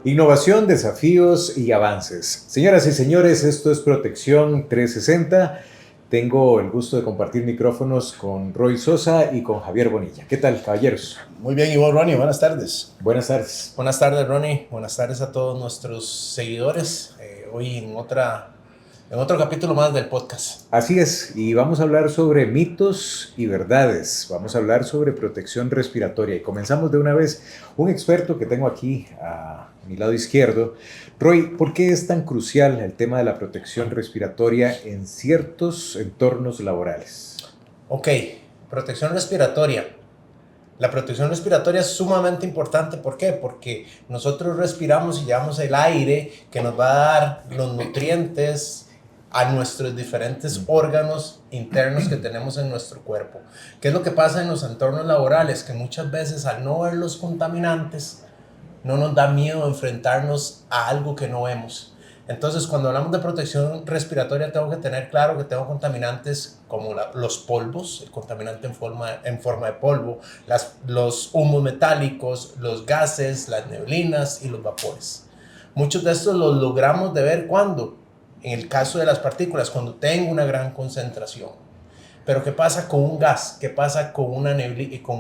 Innovación, desafíos y avances. Señoras y señores, esto es Protección 360. Tengo el gusto de compartir micrófonos con Roy Sosa y con Javier Bonilla. ¿Qué tal, caballeros? Muy bien, y vos, Ronnie, buenas tardes. Buenas tardes. Buenas tardes, Ronnie. Buenas tardes a todos nuestros seguidores. Hoy en otro capítulo más del podcast. Así es, y vamos a hablar sobre mitos y verdades. Vamos a hablar sobre protección respiratoria. Y comenzamos de una vez. Un experto que tengo aquí a mi lado izquierdo. Roy, ¿por qué es tan crucial el tema de la protección respiratoria en ciertos entornos laborales? Ok, protección respiratoria. La protección respiratoria es sumamente importante. ¿Por qué? Porque nosotros respiramos y llevamos el aire que nos va a dar los nutrientes a nuestros diferentes órganos internos que tenemos en nuestro cuerpo. ¿Qué es lo que pasa en los entornos laborales? Que muchas veces al no ver los contaminantes, no nos da miedo enfrentarnos a algo que no vemos. Entonces, cuando hablamos de protección respiratoria, tengo que tener claro que tengo contaminantes como los polvos, el contaminante en forma de polvo, los humos metálicos, los gases, las neblinas y los vapores. Muchos de estos los logramos de ver cuando, en el caso de las partículas, cuando tengo una gran concentración. Pero ¿qué pasa con un gas? ¿Qué pasa con una neblina y con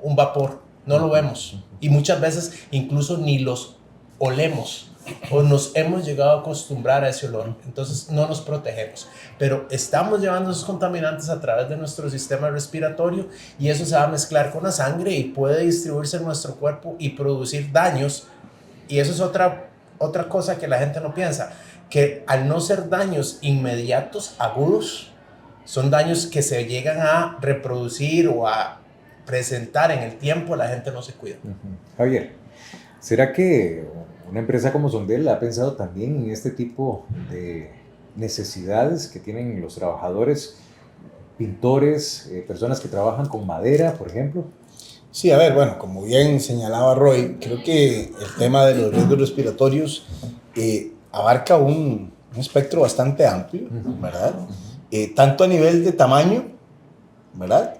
un vapor? No lo vemos. Y muchas veces incluso ni los olemos o nos hemos llegado a acostumbrar a ese olor. Entonces no nos protegemos. Pero estamos llevando esos contaminantes a través de nuestro sistema respiratorio y eso se va a mezclar con la sangre y puede distribuirse en nuestro cuerpo y producir daños. Y eso es otra cosa que la gente no piensa, que al no ser daños inmediatos, agudos, son daños que se llegan a reproducir o a presentar en el tiempo, la gente no se cuida. Javier, ¿será que una empresa como Sondel ha pensado también en este tipo de necesidades que tienen los trabajadores, pintores, personas que trabajan con madera, por ejemplo? Sí, a ver, bueno, como bien señalaba Roy, creo que el tema de los riesgos respiratorios abarca un espectro bastante amplio, ¿verdad? Tanto a nivel de tamaño, ¿verdad?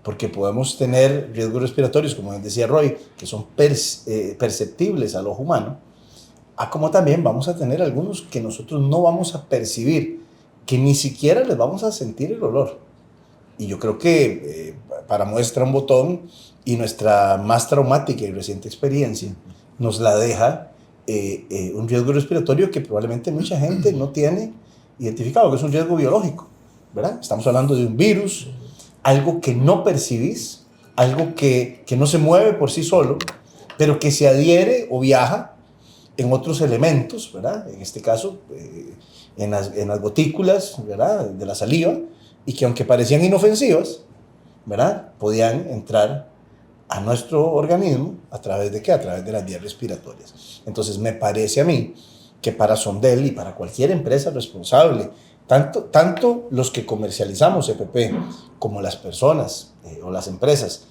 Porque podemos tener riesgos respiratorios, como decía Roy, que son perceptibles al ojo humano, como también vamos a tener algunos que nosotros no vamos a percibir, que ni siquiera les vamos a sentir el olor. Y yo creo que para muestra un botón y nuestra más traumática y reciente experiencia nos la deja un riesgo respiratorio que probablemente mucha gente no tiene identificado, que es un riesgo biológico, ¿verdad? Estamos hablando de un virus, algo que no percibís, algo que no se mueve por sí solo, pero que se adhiere o viaja en otros elementos, ¿verdad? En este caso, en las gotículas, ¿verdad? De la saliva, y que aunque parecían inofensivas, ¿verdad? Podían entrar a nuestro organismo ¿a través de qué? A través de las vías respiratorias. Entonces, me parece a mí que para Sondel y para cualquier empresa responsable, tanto los que comercializamos EPP como las personas o las empresas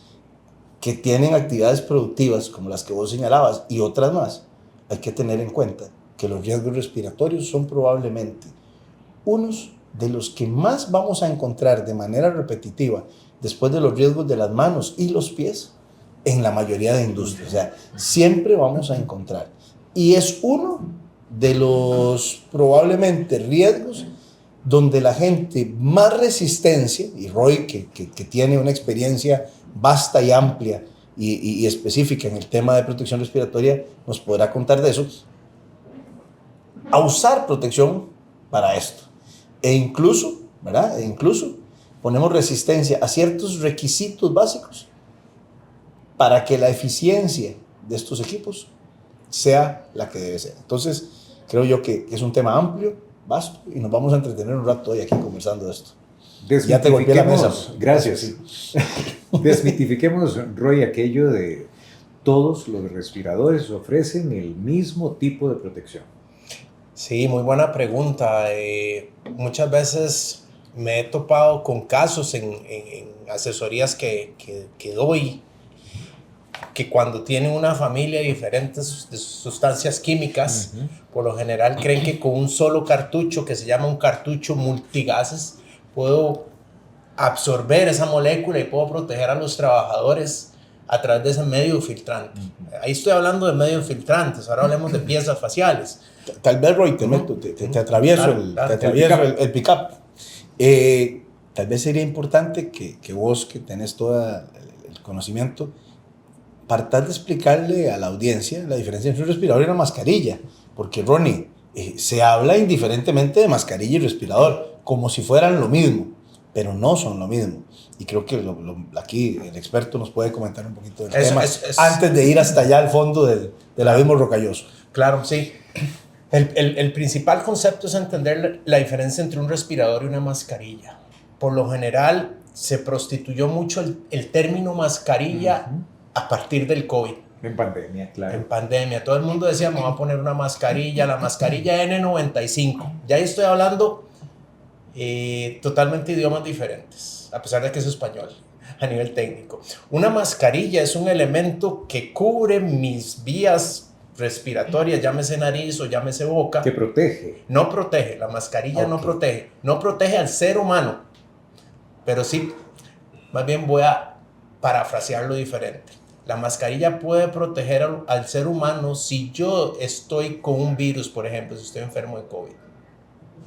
que tienen actividades productivas como las que vos señalabas y otras más, hay que tener en cuenta que los riesgos respiratorios son probablemente unos de los que más vamos a encontrar de manera repetitiva después de los riesgos de las manos y los pies en la mayoría de industrias. O sea, siempre vamos a encontrar. Y es uno de los probablemente riesgos donde la gente más resistencia, y Roy que tiene una experiencia vasta y amplia y específica en el tema de protección respiratoria, nos podrá contar de eso, a usar protección para esto. E incluso, ¿verdad? Ponemos resistencia a ciertos requisitos básicos para que la eficiencia de estos equipos sea la que debe ser. Entonces, creo yo que es un tema amplio, vasto, y nos vamos a entretener un rato hoy aquí conversando de esto. Ya te golpeé la mesa. Gracias. Sí. Desmitifiquemos, Roy, aquello de todos los respiradores ofrecen el mismo tipo de protección. Sí, muy buena pregunta. Muchas veces me he topado con casos en asesorías que doy, que cuando tienen una familia de diferentes sustancias químicas, por lo general creen que con un solo cartucho, que se llama un cartucho multigases, puedo absorber esa molécula y puedo proteger a los trabajadores a través de ese medio filtrante. Ahí estoy hablando de medios filtrantes, ahora hablemos de piezas faciales. Tal vez, Roy, te meto, te atravieso, el pick-up. Tal vez sería importante que vos, que tenés todo el conocimiento, partás de explicarle a la audiencia la diferencia entre un respirador y una mascarilla. Porque, Ronnie, se habla indiferentemente de mascarilla y respirador, como si fueran lo mismo, pero no son lo mismo. Y creo que aquí el experto nos puede comentar un poquito del tema antes de ir hasta allá al fondo del abismo rocalloso. Claro, sí. El principal concepto es entender la diferencia entre un respirador y una mascarilla. Por lo general, se prostituyó mucho el término mascarilla a partir del COVID. En pandemia, claro. En pandemia. Todo el mundo decía, me voy a poner una mascarilla, la mascarilla N95. Ya ahí estoy hablando totalmente idiomas diferentes, a pesar de que es español a nivel técnico. Una mascarilla es un elemento que cubre mis vías respiratorias, llámese nariz o llámese boca. Que protege. No protege, la mascarilla no protege. No protege al ser humano, pero sí, más bien voy a parafrasearlo diferente. La mascarilla puede proteger al ser humano si yo estoy con un virus, por ejemplo, si estoy enfermo de COVID.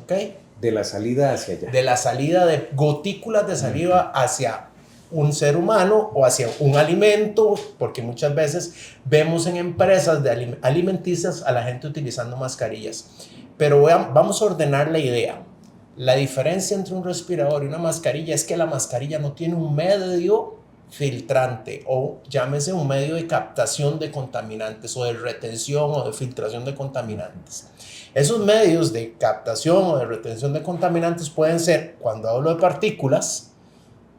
¿Ok? De la salida hacia allá. De la salida de gotículas de saliva hacia un ser humano o hacia un alimento, porque muchas veces vemos en empresas alimenticias a la gente utilizando mascarillas. Pero vamos a ordenar la idea. La diferencia entre un respirador y una mascarilla es que la mascarilla no tiene un medio filtrante o llámese un medio de captación de contaminantes o de retención o de filtración de contaminantes. Esos medios de captación o de retención de contaminantes pueden ser, cuando hablo de partículas,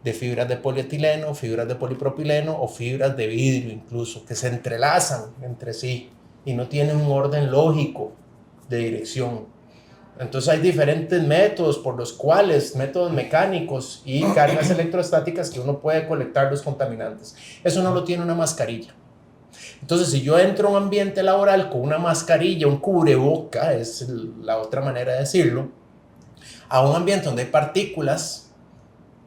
de fibras de polietileno, fibras de polipropileno o fibras de vidrio incluso, que se entrelazan entre sí y no tienen un orden lógico de dirección. Entonces hay diferentes métodos por los cuales, métodos mecánicos y cargas electrostáticas que uno puede colectar los contaminantes. Eso no lo tiene una mascarilla. Entonces, si yo entro a un ambiente laboral con una mascarilla, un cubreboca, es la otra manera de decirlo, a un ambiente donde hay partículas,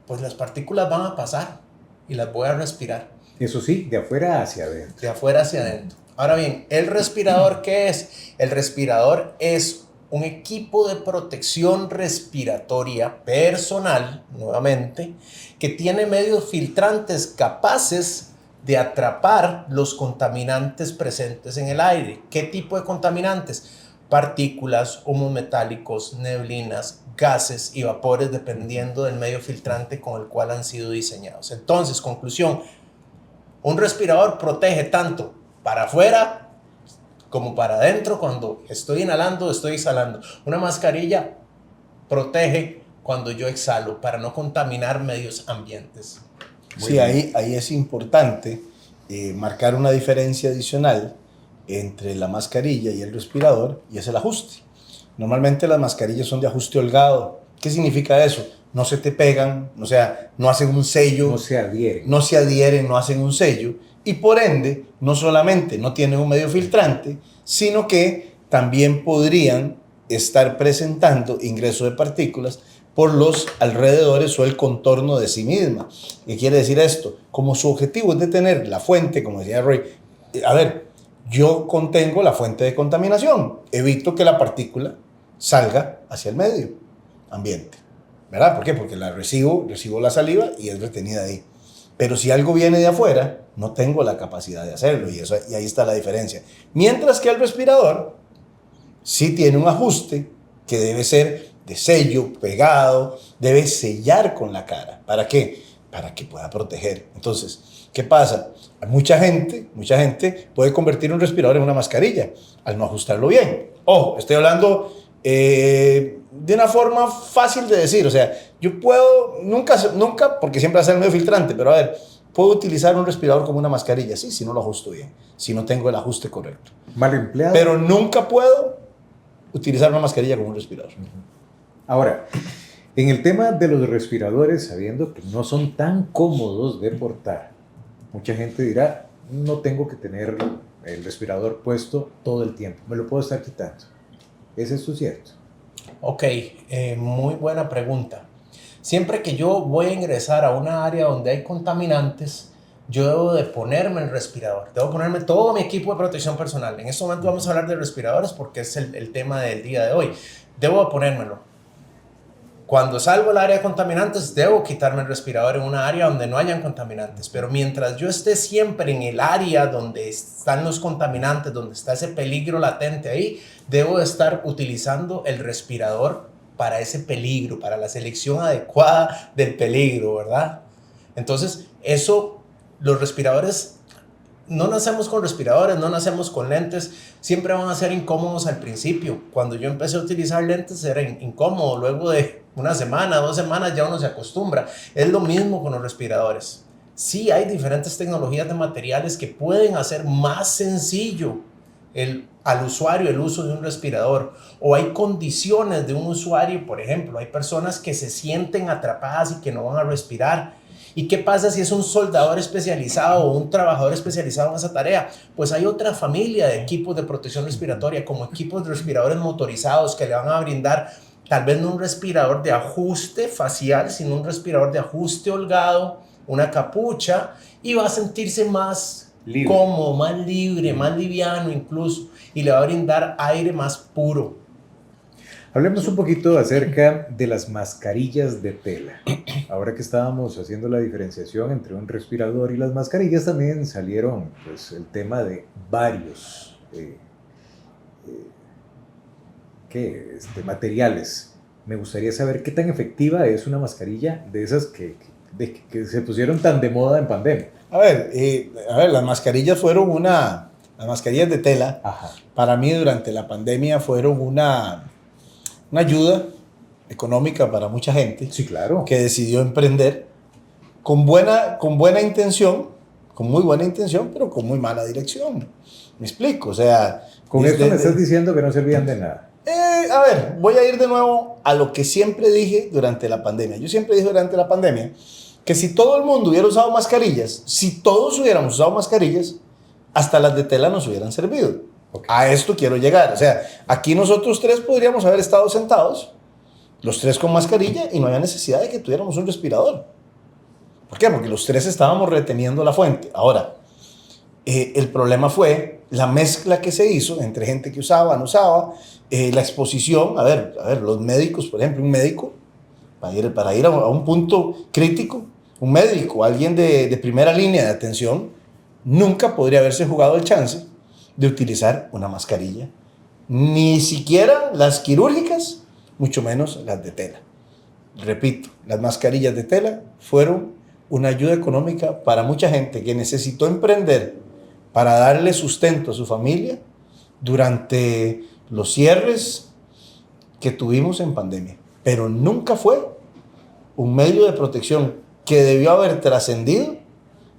pues las partículas van a pasar y las voy a respirar. Eso sí, de afuera hacia adentro. De afuera hacia adentro. Ahora bien, ¿el respirador qué es? El respirador es un equipo de protección respiratoria personal, nuevamente, que tiene medios filtrantes capaces de atrapar los contaminantes presentes en el aire. ¿Qué tipo de contaminantes? Partículas, humos metálicos, neblinas, gases y vapores, dependiendo del medio filtrante con el cual han sido diseñados. Entonces, conclusión, un respirador protege tanto para afuera como para adentro cuando estoy inhalando, estoy exhalando. Una mascarilla protege cuando yo exhalo para no contaminar medios ambientes. Sí, ahí es importante marcar una diferencia adicional entre la mascarilla y el respirador, y es el ajuste. Normalmente las mascarillas son de ajuste holgado. ¿Qué significa eso? No se te pegan, o sea, no hacen un sello. No se adhieren. No se adhieren, no hacen un sello. Y por ende, no solamente no tienen un medio filtrante, sino que también podrían estar presentando ingreso de partículas por los alrededores o el contorno de sí misma. ¿Qué quiere decir esto? Como su objetivo es detener la fuente, como decía Roy, a ver, yo contengo la fuente de contaminación, evito que la partícula salga hacia el medio ambiente, ¿verdad? ¿Por qué? Porque la recibo la saliva y es retenida ahí. Pero si algo viene de afuera, no tengo la capacidad de hacerlo, y ahí está la diferencia. Mientras que el respirador sí tiene un ajuste que debe ser de sello, pegado, debe sellar con la cara. ¿Para qué? Para que pueda proteger. Entonces, ¿qué pasa? Mucha gente puede convertir un respirador en una mascarilla al no ajustarlo bien. Ojo, estoy hablando de una forma fácil de decir. O sea, yo puedo, nunca, porque siempre va a ser medio filtrante, pero a ver, puedo utilizar un respirador como una mascarilla, sí, si no lo ajusto bien, si no tengo el ajuste correcto. Mal empleado. Pero nunca puedo utilizar una mascarilla como un respirador. Ahora, en el tema de los respiradores, sabiendo que no son tan cómodos de portar, mucha gente dirá, no tengo que tener el respirador puesto todo el tiempo, me lo puedo estar quitando. ¿Es esto cierto? Ok, muy buena pregunta. Siempre que yo voy a ingresar a una área donde hay contaminantes, yo debo de ponerme el respirador, debo ponerme todo mi equipo de protección personal. En este momento vamos a hablar de respiradores porque es el tema del día de hoy. Debo de ponérmelo. Cuando salgo al área de contaminantes, debo quitarme el respirador en una área donde no hayan contaminantes. Pero mientras yo esté siempre en el área donde están los contaminantes, donde está ese peligro latente ahí, debo de estar utilizando el respirador para ese peligro, para la selección adecuada del peligro, ¿verdad? Entonces, los respiradores, no nacemos con respiradores, no nacemos con lentes, siempre van a ser incómodos al principio. Cuando yo empecé a utilizar lentes era incómodo, luego de una semana, 2 semanas ya uno se acostumbra. Es lo mismo con los respiradores. Sí hay diferentes tecnologías de materiales que pueden hacer más sencillo al usuario el uso de un respirador, o hay condiciones de un usuario, por ejemplo, hay personas que se sienten atrapadas y que no van a respirar. ¿Y qué pasa si es un soldador especializado o un trabajador especializado en esa tarea? Pues hay otra familia de equipos de protección respiratoria, como equipos de respiradores motorizados que le van a brindar tal vez no un respirador de ajuste facial, sino un respirador de ajuste holgado, una capucha, y va a sentirse más cómodo, más libre, más liviano incluso, y le va a brindar aire más puro. Hablemos un poquito acerca de las mascarillas de tela. Ahora que estábamos haciendo la diferenciación entre un respirador y las mascarillas, también salieron pues, el tema de varios materiales. Me gustaría saber qué tan efectiva es una mascarilla de esas que se pusieron tan de moda en pandemia. A ver, las mascarillas las mascarillas de tela, ajá, para mí durante la pandemia fueron una ayuda económica para mucha gente, sí, claro, que decidió emprender con buena intención, con muy buena intención, pero con muy mala dirección. ¿Me explico? O sea... Con esto me estás diciendo que no servían de nada. A ver, voy a ir de nuevo a lo que siempre dije durante la pandemia. Yo siempre dije durante la pandemia que si todo el mundo hubiera usado mascarillas, si todos hubiéramos usado mascarillas, hasta las de tela nos hubieran servido. Okay. A esto quiero llegar. O sea, aquí nosotros 3 podríamos haber estado sentados, los 3 con mascarilla, y no había necesidad de que tuviéramos un respirador. ¿Por qué? Porque los 3 estábamos reteniendo la fuente. Ahora, el problema fue la mezcla que se hizo entre gente que usaba, no usaba, la exposición. A ver, los médicos, por ejemplo, un médico, para ir a un punto crítico, un médico, alguien de primera línea de atención, nunca podría haberse jugado el chance de utilizar una mascarilla, ni siquiera las quirúrgicas, mucho menos las de tela. Repito, las mascarillas de tela fueron una ayuda económica para mucha gente que necesitó emprender para darle sustento a su familia durante los cierres que tuvimos en pandemia, pero nunca fue un medio de protección que debió haber trascendido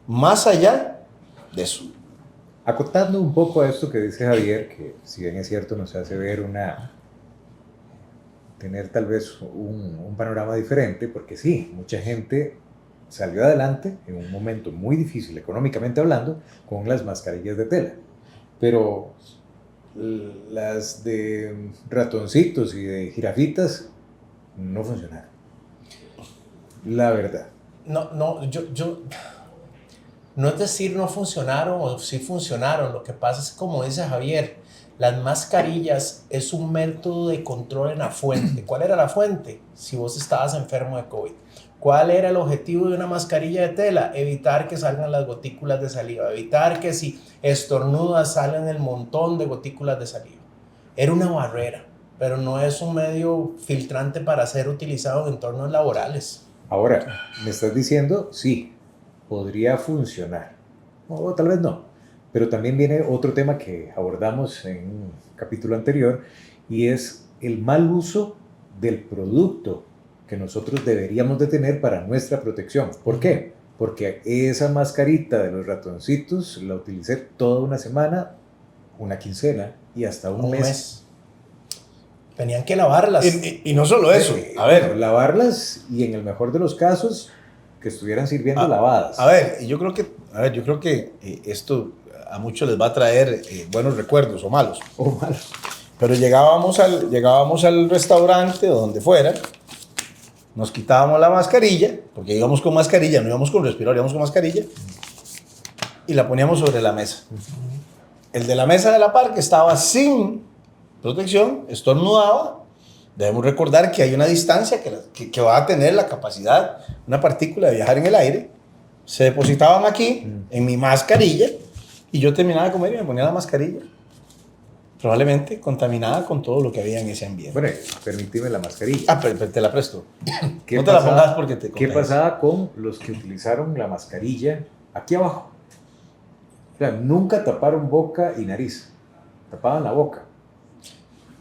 más allá de eso. Acotando un poco a esto que dice Javier, que si bien es cierto nos hace ver tener tal vez un panorama diferente, porque sí, mucha gente salió adelante en un momento muy difícil económicamente hablando con las mascarillas de tela, pero las de ratoncitos y de jirafitas no funcionaron, la verdad. No es decir no funcionaron o sí funcionaron, lo que pasa es como dice Javier, las mascarillas es un método de control en la fuente. ¿Cuál era la fuente? Si vos estabas enfermo de COVID. ¿Cuál era el objetivo de una mascarilla de tela? Evitar que salgan las gotículas de saliva, evitar que si estornudas salgan el montón de gotículas de saliva. Era una barrera, pero no es un medio filtrante para ser utilizado en entornos laborales. Ahora, me estás diciendo, sí, podría funcionar, o tal vez no, pero también viene otro tema que abordamos en un capítulo anterior, y es el mal uso del producto que nosotros deberíamos de tener para nuestra protección. ¿Por qué? Porque esa mascarita de los ratoncitos la utilicé toda una semana, una quincena y hasta un mes. Tenían que lavarlas. Y no solo eso. A ver, bueno, lavarlas y en el mejor de los casos que estuvieran sirviendo lavadas. A ver, yo creo que esto a muchos les va a traer buenos recuerdos o malos. Pero llegábamos al restaurante o donde fuera, nos quitábamos la mascarilla, porque íbamos con mascarilla, no íbamos con respirador, íbamos con mascarilla, y la poníamos sobre la mesa. El de la mesa de la par, que estaba sin protección, estornudaba. Debemos recordar que hay una distancia que va a tener la capacidad, una partícula de viajar en el aire. Se depositaban aquí, en mi mascarilla, y yo terminaba de comer y me ponía la mascarilla. Probablemente contaminada con todo lo que había en ese ambiente. Bueno, permíteme la mascarilla. Ah, pero te la presto. ¿Qué No te la pasaba- pongas porque te ¿Qué contagias. pasaba con los que utilizaron la mascarilla aquí abajo? O sea, nunca taparon boca y nariz. Tapaban la boca.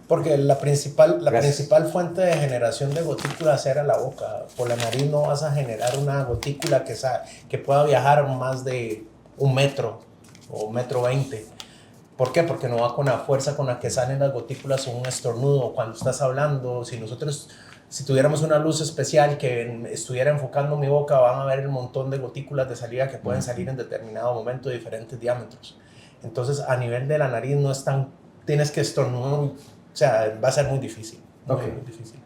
Porque la principal Gracias. fuente de generación de gotículas era la boca. Por la nariz no vas a generar una gotícula que pueda viajar más de 1 metro o 1,20 m. ¿Por qué? Porque no va con la fuerza con la que salen las gotículas o un estornudo. Cuando estás hablando, si tuviéramos una luz especial que estuviera enfocando mi boca, van a ver el montón de gotículas de salida que pueden salir en determinado momento de diferentes diámetros. Entonces, a nivel de la nariz no es tan... Tienes que estornudar, o sea, va a ser muy difícil. Muy, Ok. muy difícil.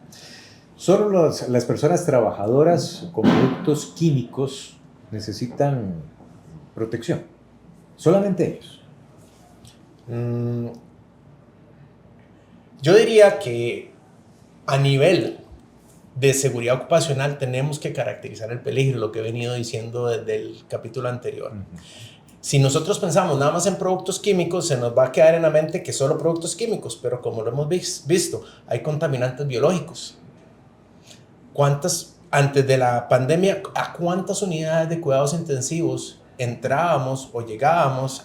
Solo las personas trabajadoras con productos químicos necesitan protección. Solamente ellos. Yo diría que a nivel de seguridad ocupacional tenemos que caracterizar el peligro, lo que he venido diciendo desde el capítulo anterior. Si nosotros pensamos nada más en productos químicos, se nos va a quedar en la mente que solo productos químicos, pero como lo hemos visto, hay contaminantes biológicos. Antes de la pandemia, ¿a cuántas unidades de cuidados intensivos entrábamos o llegábamos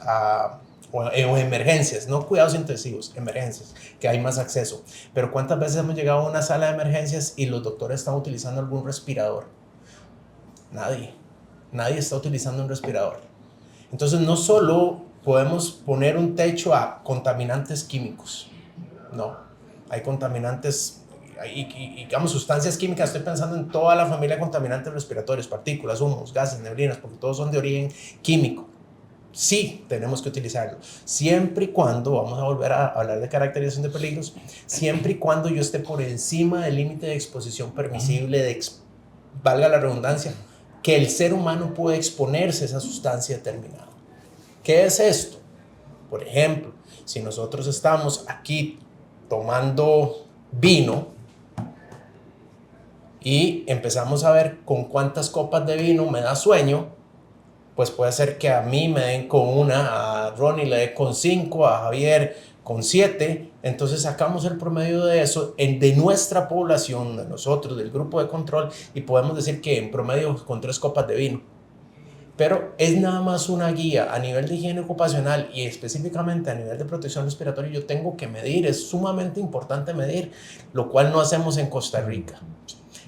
o emergencias, no cuidados intensivos, emergencias, que hay más acceso? Pero ¿cuántas veces hemos llegado a una sala de emergencias y los doctores están utilizando algún respirador? Nadie está utilizando un respirador. Entonces no solo podemos poner un techo a contaminantes químicos, no, hay contaminantes y digamos sustancias químicas. Estoy pensando en toda la familia de contaminantes respiratorios, partículas, humos, gases, neblinas, porque todos son de origen químico. Sí, tenemos que utilizarlo, siempre y cuando, vamos a volver a hablar de caracterización de peligros, siempre y cuando yo esté por encima del límite de exposición permisible, valga la redundancia, que el ser humano puede exponerse a esa sustancia determinada. ¿Qué es esto? Por ejemplo, si nosotros estamos aquí tomando vino y empezamos a ver con cuántas copas de vino me da sueño, pues puede ser que a mí me den con una, a Ronnie le dé con 5, a Javier con 7, entonces sacamos el promedio de eso, de nuestra población, de nosotros, del grupo de control, y podemos decir que en promedio con 3 copas de vino. Pero es nada más una guía a nivel de higiene ocupacional y específicamente a nivel de protección respiratoria. Yo tengo que medir, es sumamente importante medir, lo cual no hacemos en Costa Rica.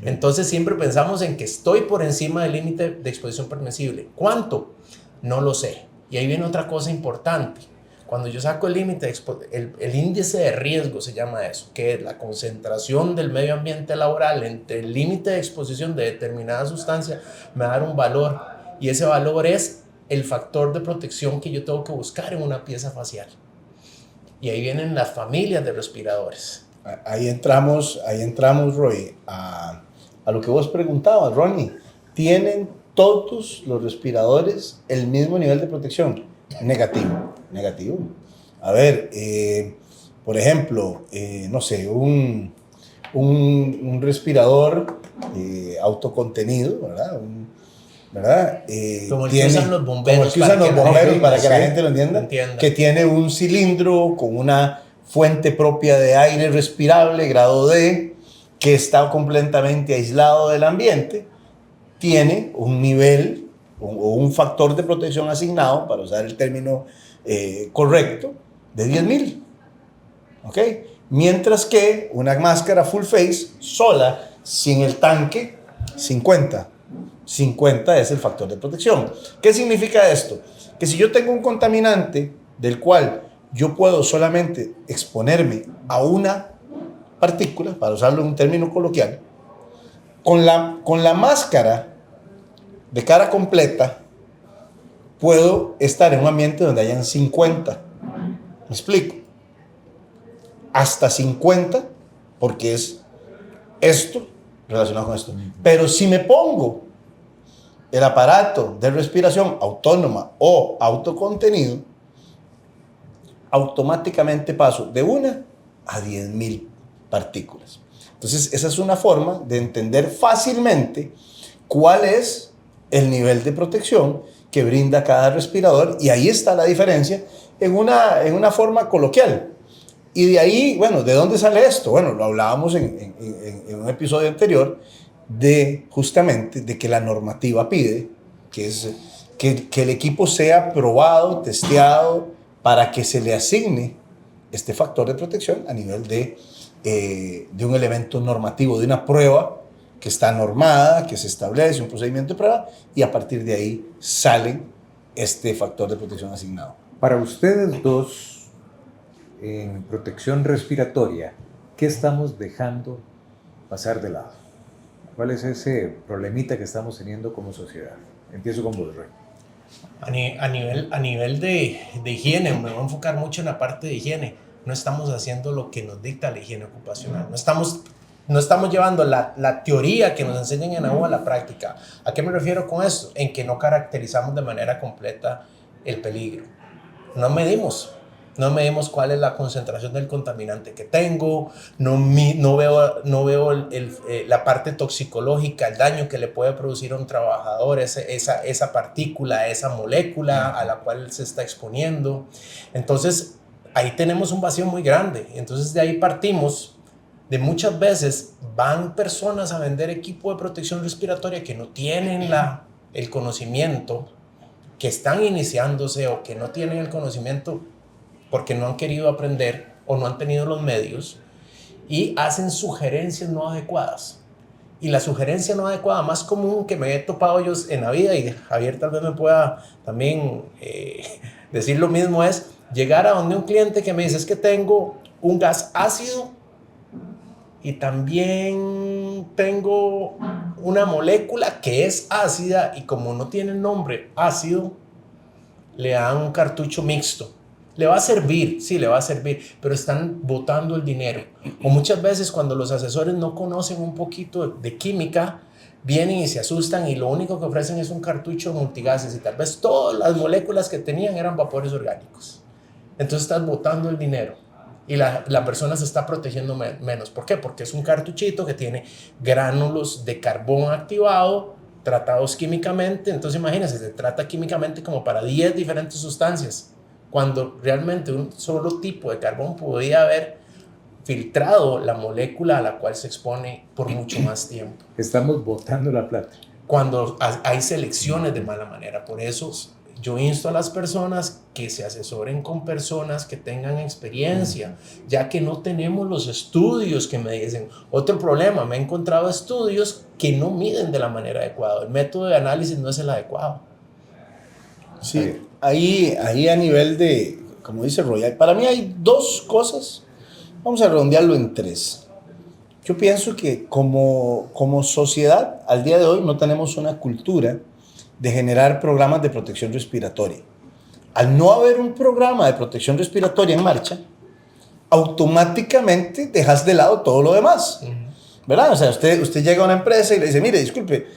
Entonces siempre pensamos en que estoy por encima del límite de exposición permisible. ¿Cuánto? No lo sé. Y ahí viene otra cosa importante. Cuando yo saco el límite, el índice de riesgo se llama eso, que es la concentración del medio ambiente laboral entre el límite de exposición de determinada sustancia, me va a dar un valor. Y ese valor es el factor de protección que yo tengo que buscar en una pieza facial. Y ahí vienen las familias de respiradores. Ahí entramos, Roy, a lo que vos preguntabas, Ronnie. ¿Tienen todos los respiradores el mismo nivel de protección? Negativo. A ver, por ejemplo, no sé, un respirador autocontenido, ¿verdad? Como el que usan los bomberos, para que la gente lo entienda. Que tiene un cilindro con una fuente propia de aire respirable, grado D, que está completamente aislado del ambiente, tiene un nivel o un factor de protección asignado, para usar el término correcto, de 10.000. ¿Ok? Mientras que una máscara full face, sola, sin el tanque, 50. 50 es el factor de protección. ¿Qué significa esto? Que si yo tengo un contaminante del cual yo puedo solamente exponerme a una partícula, para usarlo en un término coloquial, con la máscara de cara completa, puedo estar en un ambiente donde hayan 50. ¿Me explico? Hasta 50, porque es esto relacionado con esto. Pero si me pongo el aparato de respiración autónoma o autocontenido, automáticamente paso de 1 a 10.000 partículas. Entonces, esa es una forma de entender fácilmente cuál es el nivel de protección que brinda cada respirador, y ahí está la diferencia en una forma coloquial. Y de ahí, bueno, ¿de dónde sale esto? Bueno, lo hablábamos en un episodio anterior de justamente de que la normativa pide que el equipo sea probado, testeado, para que se le asigne este factor de protección a nivel de un elemento normativo, de una prueba que está normada, que se establece un procedimiento de prueba, y a partir de ahí sale este factor de protección asignado. Para ustedes dos, en protección respiratoria, ¿qué estamos dejando pasar de lado? ¿Cuál es ese problemita que estamos teniendo como sociedad? Empiezo con vos, Roy. A nivel de higiene, me voy a enfocar mucho en la parte de higiene. No estamos haciendo lo que nos dicta la higiene ocupacional. No estamos llevando la teoría que nos enseñan en la U a la práctica. ¿A qué me refiero con esto? En que no caracterizamos de manera completa el peligro. No medimos cuál es la concentración del contaminante que tengo, no veo la parte toxicológica, el daño que le puede producir a un trabajador, esa partícula, esa molécula a la cual se está exponiendo. Entonces, ahí tenemos un vacío muy grande. Entonces, de ahí partimos de muchas veces van personas a vender equipo de protección respiratoria que no tienen el conocimiento, que están iniciándose o que no tienen el conocimiento porque no han querido aprender o no han tenido los medios, y hacen sugerencias no adecuadas. Y la sugerencia no adecuada más común que me he topado yo en la vida, y Javier tal vez me pueda también decir lo mismo, es llegar a donde un cliente que me dice: es que tengo un gas ácido y también tengo una molécula que es ácida, y como no tiene nombre ácido, le dan un cartucho mixto. Le va a servir, sí, le va a servir, pero están botando el dinero. O muchas veces cuando los asesores no conocen un poquito de química, vienen y se asustan y lo único que ofrecen es un cartucho multigases, y tal vez todas las moléculas que tenían eran vapores orgánicos. Entonces estás botando el dinero y la persona se está protegiendo menos. ¿Por qué? Porque es un cartuchito que tiene gránulos de carbón activado, tratados químicamente. Entonces imagínense, se trata químicamente como para 10 diferentes sustancias, cuando realmente un solo tipo de carbón podía haber filtrado la molécula a la cual se expone por mucho más tiempo. Estamos botando la plata. Cuando hay selecciones de mala manera. Por eso yo insto a las personas que se asesoren con personas que tengan experiencia, ya que no tenemos los estudios que me dicen. Otro problema, me he encontrado estudios que no miden de la manera adecuada. El método de análisis no es el adecuado. Sí, ahí a nivel de, como dice Roy, para mí hay dos cosas, vamos a redondearlo en 3. Yo pienso que como sociedad, al día de hoy, no tenemos una cultura de generar programas de protección respiratoria. Al no haber un programa de protección respiratoria en marcha, automáticamente dejas de lado todo lo demás, ¿verdad? O sea, usted llega a una empresa y le dice: mire, disculpe,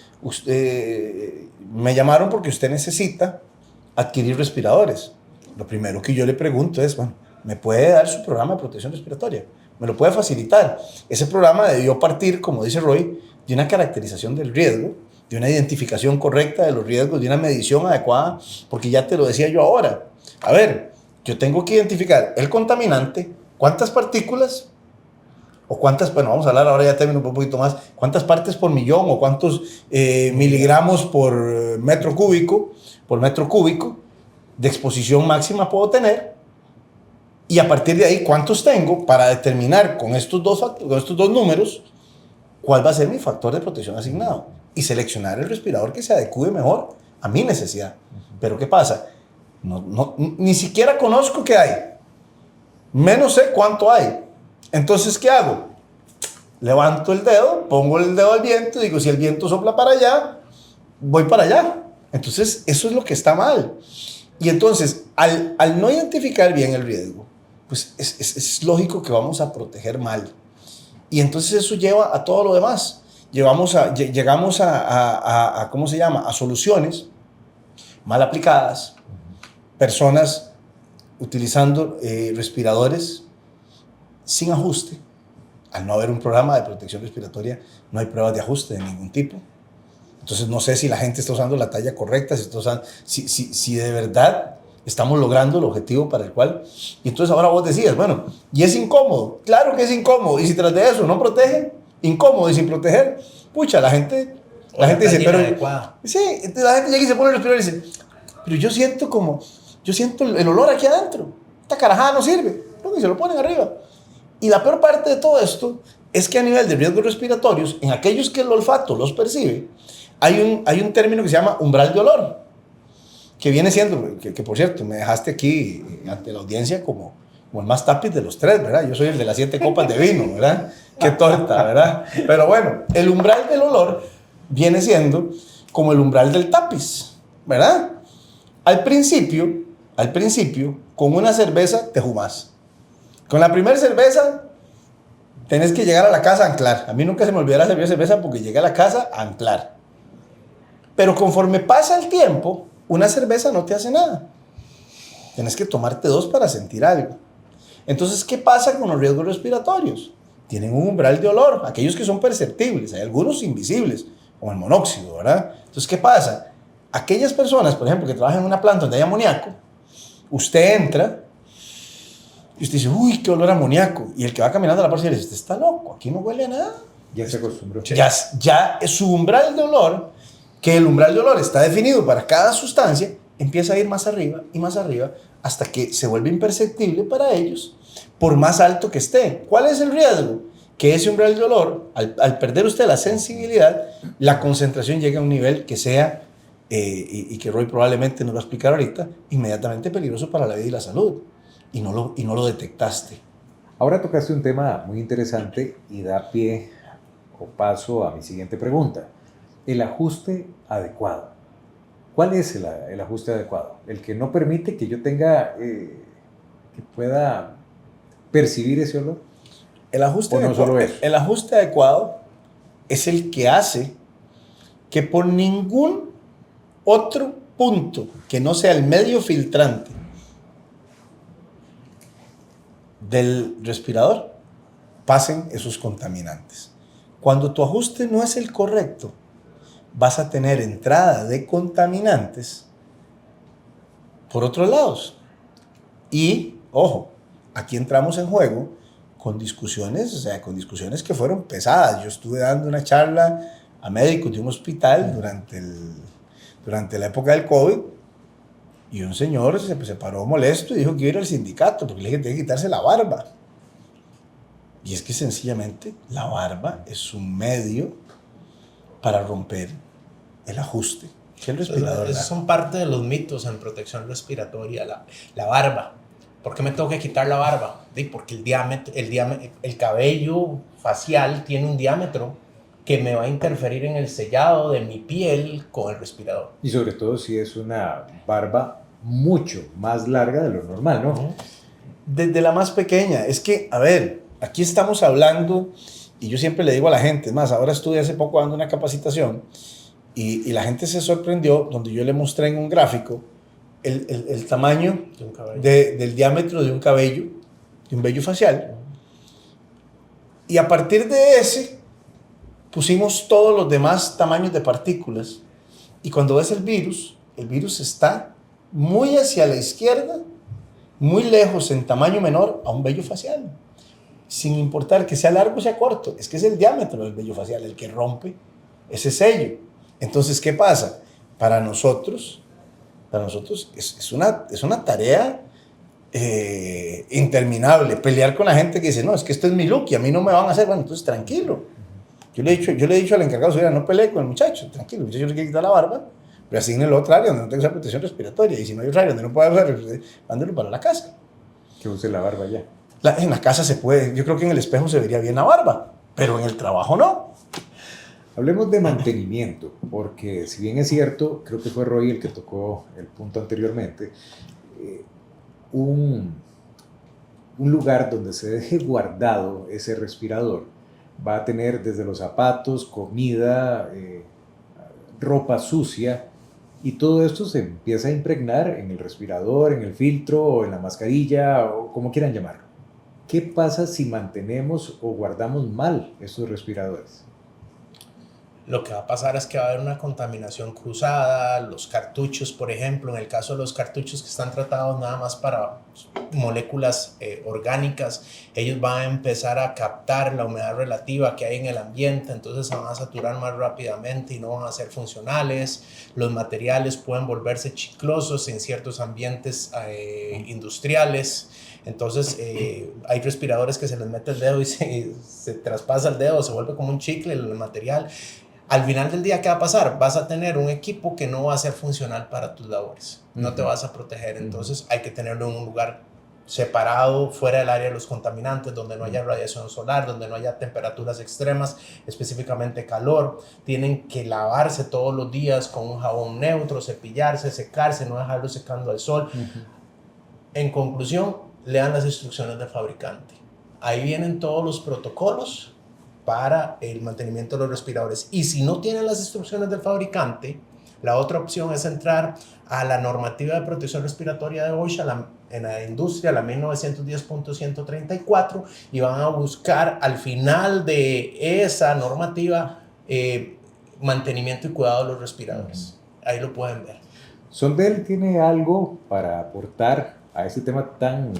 me llamaron porque usted necesita adquirir respiradores. Lo primero que yo le pregunto es: bueno, ¿me puede dar su programa de protección respiratoria? ¿Me lo puede facilitar? Ese programa debió partir, como dice Roy, de una caracterización del riesgo, de una identificación correcta de los riesgos, de una medición adecuada, porque ya te lo decía yo ahora. A ver, yo tengo que identificar el contaminante, cuántas partículas, o cuántas, bueno, vamos a hablar ahora ya términos un poquito más, cuántas partes por millón o cuántos miligramos por metro cúbico de exposición máxima puedo tener, y a partir de ahí cuántos tengo para determinar con estos dos números cuál va a ser mi factor de protección asignado y seleccionar el respirador que se adecue mejor a mi necesidad. Pero ¿qué pasa? Ni siquiera conozco qué hay, menos sé cuánto hay. Entonces, ¿qué hago? Levanto el dedo, pongo el dedo al viento y digo: si el viento sopla para allá, voy para allá. Entonces, eso es lo que está mal. Y entonces, al no identificar bien el riesgo, pues es lógico que vamos a proteger mal. Y entonces eso lleva a todo lo demás. llegamos a ¿cómo se llama? A soluciones mal aplicadas, personas utilizando respiradores sin ajuste. Al no haber un programa de protección respiratoria, no hay pruebas de ajuste de ningún tipo. Entonces no sé si la gente está usando la talla correcta, si de verdad estamos logrando el objetivo para el cual. Y entonces ahora vos decías, bueno, y es incómodo. Claro que es incómodo. Y si tras de eso no protege, incómodo y sin proteger, pucha, la gente dice, pero... Sí, entonces la gente llega y se pone el respirador y dice, pero yo siento el olor aquí adentro. Esta carajada no sirve. Y se lo ponen arriba. Y la peor parte de todo esto es que a nivel de riesgos respiratorios, en aquellos que el olfato los percibe, hay un término que se llama umbral de olor, que viene siendo, que por cierto, me dejaste aquí ante la audiencia como el más tapiz de los tres, ¿verdad? Yo soy el de las 7 copas de vino, ¿verdad? Qué torta, ¿verdad? Pero bueno, el umbral del olor viene siendo como el umbral del tapiz, ¿verdad? Al principio, con una cerveza te fumás. Con la primera cerveza, tenés que llegar a la casa a anclar. A mí nunca se me olvidará la primera cerveza porque llegué a la casa a anclar. Pero conforme pasa el tiempo, una cerveza no te hace nada. Tienes que tomarte 2 para sentir algo. Entonces, ¿qué pasa con los riesgos respiratorios? Tienen un umbral de olor, aquellos que son perceptibles, hay algunos invisibles, como el monóxido, ¿verdad? Entonces, ¿qué pasa? Aquellas personas, por ejemplo, que trabajan en una planta donde hay amoníaco, usted entra y usted dice, uy, qué olor a amoníaco. Y el que va caminando a la parcela dice, usted está loco, aquí no huele a nada. Ya se acostumbró. Ya es su umbral de olor, que el umbral de olor está definido para cada sustancia, empieza a ir más arriba y más arriba hasta que se vuelve imperceptible para ellos, por más alto que esté. ¿Cuál es el riesgo? Que ese umbral de olor, al perder usted la sensibilidad, la concentración llegue a un nivel que sea, y que Roy probablemente nos va a explicar ahorita, inmediatamente peligroso para la vida y la salud. Y no lo detectaste. Ahora tocaste un tema muy interesante y da pie o paso a mi siguiente pregunta. El ajuste adecuado. ¿Cuál es el ajuste adecuado? El que no permite que yo tenga, que pueda percibir ese olor. El ajuste ¿O no solo eso? El ajuste adecuado es el que hace que por ningún otro punto que no sea el medio filtrante del respirador pasen esos contaminantes. Cuando tu ajuste no es el correcto, vas a tener entrada de contaminantes por otros lados. Y, ojo, aquí entramos en juego con discusiones, con discusiones que fueron pesadas. Yo estuve dando una charla a médicos de un hospital durante la época del COVID, y un señor se paró molesto y dijo que iba a ir al sindicato porque le dije que tenía que quitarse la barba. Y es que sencillamente la barba es un medio para romper el ajuste que el respirador Esos son parte de los mitos en protección respiratoria, la barba. ¿Por qué me tengo que quitar la barba? Porque el cabello facial tiene un diámetro que me va a interferir en el sellado de mi piel con el respirador. Y sobre todo si es una barba mucho más larga de lo normal, ¿no? Desde la más pequeña. Es que, a ver, aquí estamos hablando, y yo siempre le digo a la gente, es más, ahora estuve hace poco dando una capacitación, y la gente se sorprendió donde yo le mostré en un gráfico el tamaño del diámetro de un cabello, de un vello facial. Y a partir de ese, pusimos todos los demás tamaños de partículas. Y cuando ves el virus está muy hacia la izquierda, muy lejos en tamaño menor a un vello facial. Sin importar que sea largo o sea corto, es que es el diámetro del vello facial el que rompe ese sello. Entonces, ¿qué pasa? Para nosotros es una tarea interminable, pelear con la gente que dice, no, es que esto es mi look y a mí no me van a hacer. Bueno, entonces tranquilo. Yo le he dicho al encargado de seguridad, no pelee con el muchacho, tranquilo, el muchacho le quiere quitar la barba, pero asignenlo a otra área donde no tenga esa protección respiratoria, y si no hay otra área donde no pueda usar, mándelo para la casa. Que use la barba ya. En la casa se puede, yo creo que en el espejo se vería bien la barba, pero en el trabajo no. Hablemos de mantenimiento, porque si bien es cierto, creo que fue Roy el que tocó el punto anteriormente, un lugar donde se deje guardado ese respirador va a tener desde los zapatos, comida, ropa sucia, y todo esto se empieza a impregnar en el respirador, en el filtro, o en la mascarilla, o como quieran llamarlo. ¿Qué pasa si mantenemos o guardamos mal estos respiradores? Lo que va a pasar es que va a haber una contaminación cruzada. Los cartuchos, por ejemplo, en el caso de los cartuchos que están tratados nada más para moléculas orgánicas, ellos van a empezar a captar la humedad relativa que hay en el ambiente, entonces se van a saturar más rápidamente y no van a ser funcionales. Los materiales pueden volverse chiclosos en ciertos ambientes industriales. Entonces hay respiradores que se les mete el dedo y se traspasa el dedo, se vuelve como un chicle el material. Al final del día, ¿qué va a pasar? Vas a tener un equipo que no va a ser funcional para tus labores. No te vas a proteger. Entonces hay que tenerlo en un lugar separado, fuera del área de los contaminantes, donde no haya radiación solar, donde no haya temperaturas extremas, específicamente calor. Tienen que lavarse todos los días con un jabón neutro, cepillarse, secarse, no dejarlo secando al sol. En conclusión, lean las instrucciones del fabricante. Ahí vienen todos los protocolos para el mantenimiento de los respiradores. Y si no tienen las instrucciones del fabricante, la otra opción es entrar a la normativa de protección respiratoria de OSHA, en la industria, la 1910.134, y van a buscar al final de esa normativa mantenimiento y cuidado de los respiradores. Ahí lo pueden ver. Sondel tiene algo para aportar a este tema tan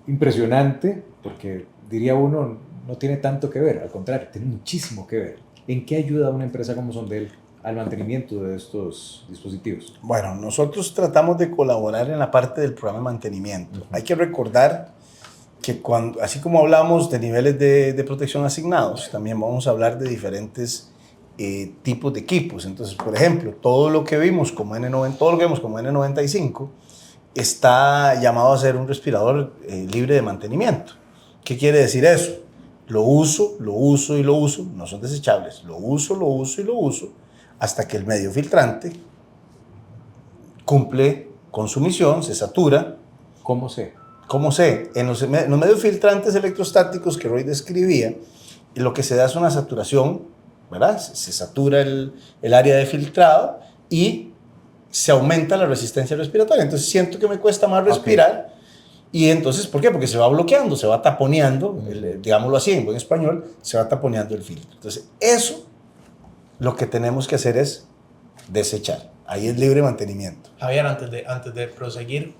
impresionante, porque diría uno, no tiene tanto que ver, al contrario, tiene muchísimo que ver. ¿En qué ayuda una empresa como Sondel al mantenimiento de estos dispositivos? Bueno, nosotros tratamos de colaborar en la parte del programa de mantenimiento. Hay que recordar que así como hablamos de niveles de protección asignados, también vamos a hablar de diferentes tipos de equipos. Entonces, por ejemplo, todo lo que vimos como N95 está llamado a ser un respirador libre de mantenimiento. ¿Qué quiere decir eso? Lo uso, no son desechables. Lo uso hasta que el medio filtrante cumple con su misión, se satura. ¿Cómo sé? En los medios filtrantes electrostáticos que Roy describía, lo que se da es una saturación, ¿verdad? Se satura el área de filtrado y se aumenta la resistencia respiratoria. Entonces siento que me cuesta más respirar. Y entonces, ¿por qué? Porque se va bloqueando, se va taponeando, digámoslo así, en buen español, se va taponeando el filtro. Entonces, eso lo que tenemos que hacer es desechar. Ahí es libre mantenimiento. Javier, antes de proseguir,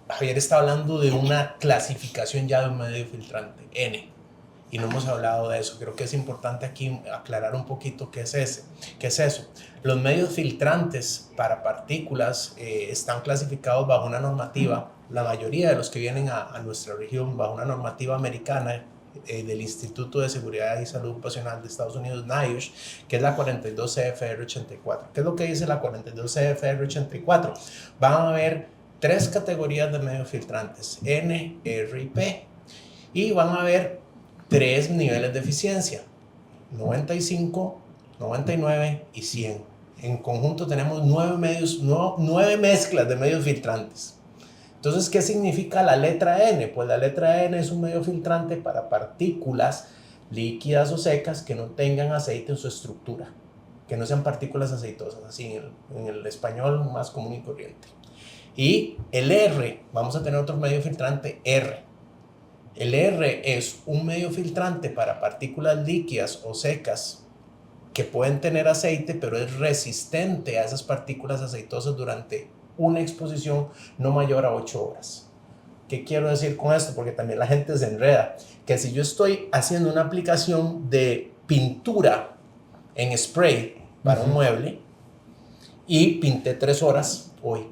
Javier está hablando de una clasificación ya de un medio filtrante, N. Y no hemos hablado de eso. Creo que es importante aquí aclarar un poquito qué es eso. Los medios filtrantes para partículas están clasificados bajo una normativa, la mayoría de los que vienen a nuestra región, bajo una normativa americana del Instituto de Seguridad y Salud Ocupacional de Estados Unidos, NIOSH, que es la 42 CFR 84. ¿Qué es lo que dice la 42 CFR 84? Van a haber 3 categorías de medios filtrantes, N, R y P. Y van a haber 3 niveles de eficiencia, 95, 99 y 100. En conjunto tenemos 9 mezclas de medios filtrantes. Entonces, ¿qué significa la letra N? Pues la letra N es un medio filtrante para partículas líquidas o secas que no tengan aceite en su estructura, que no sean partículas aceitosas, así en el español más común y corriente. Y el R, vamos a tener otro medio filtrante R. El R es un medio filtrante para partículas líquidas o secas que pueden tener aceite, pero es resistente a esas partículas aceitosas durante una exposición no mayor a 8 horas. ¿Qué quiero decir con esto? Porque también la gente se enreda. Que si yo estoy haciendo una aplicación de pintura en spray para un mueble y pinté 3 horas hoy,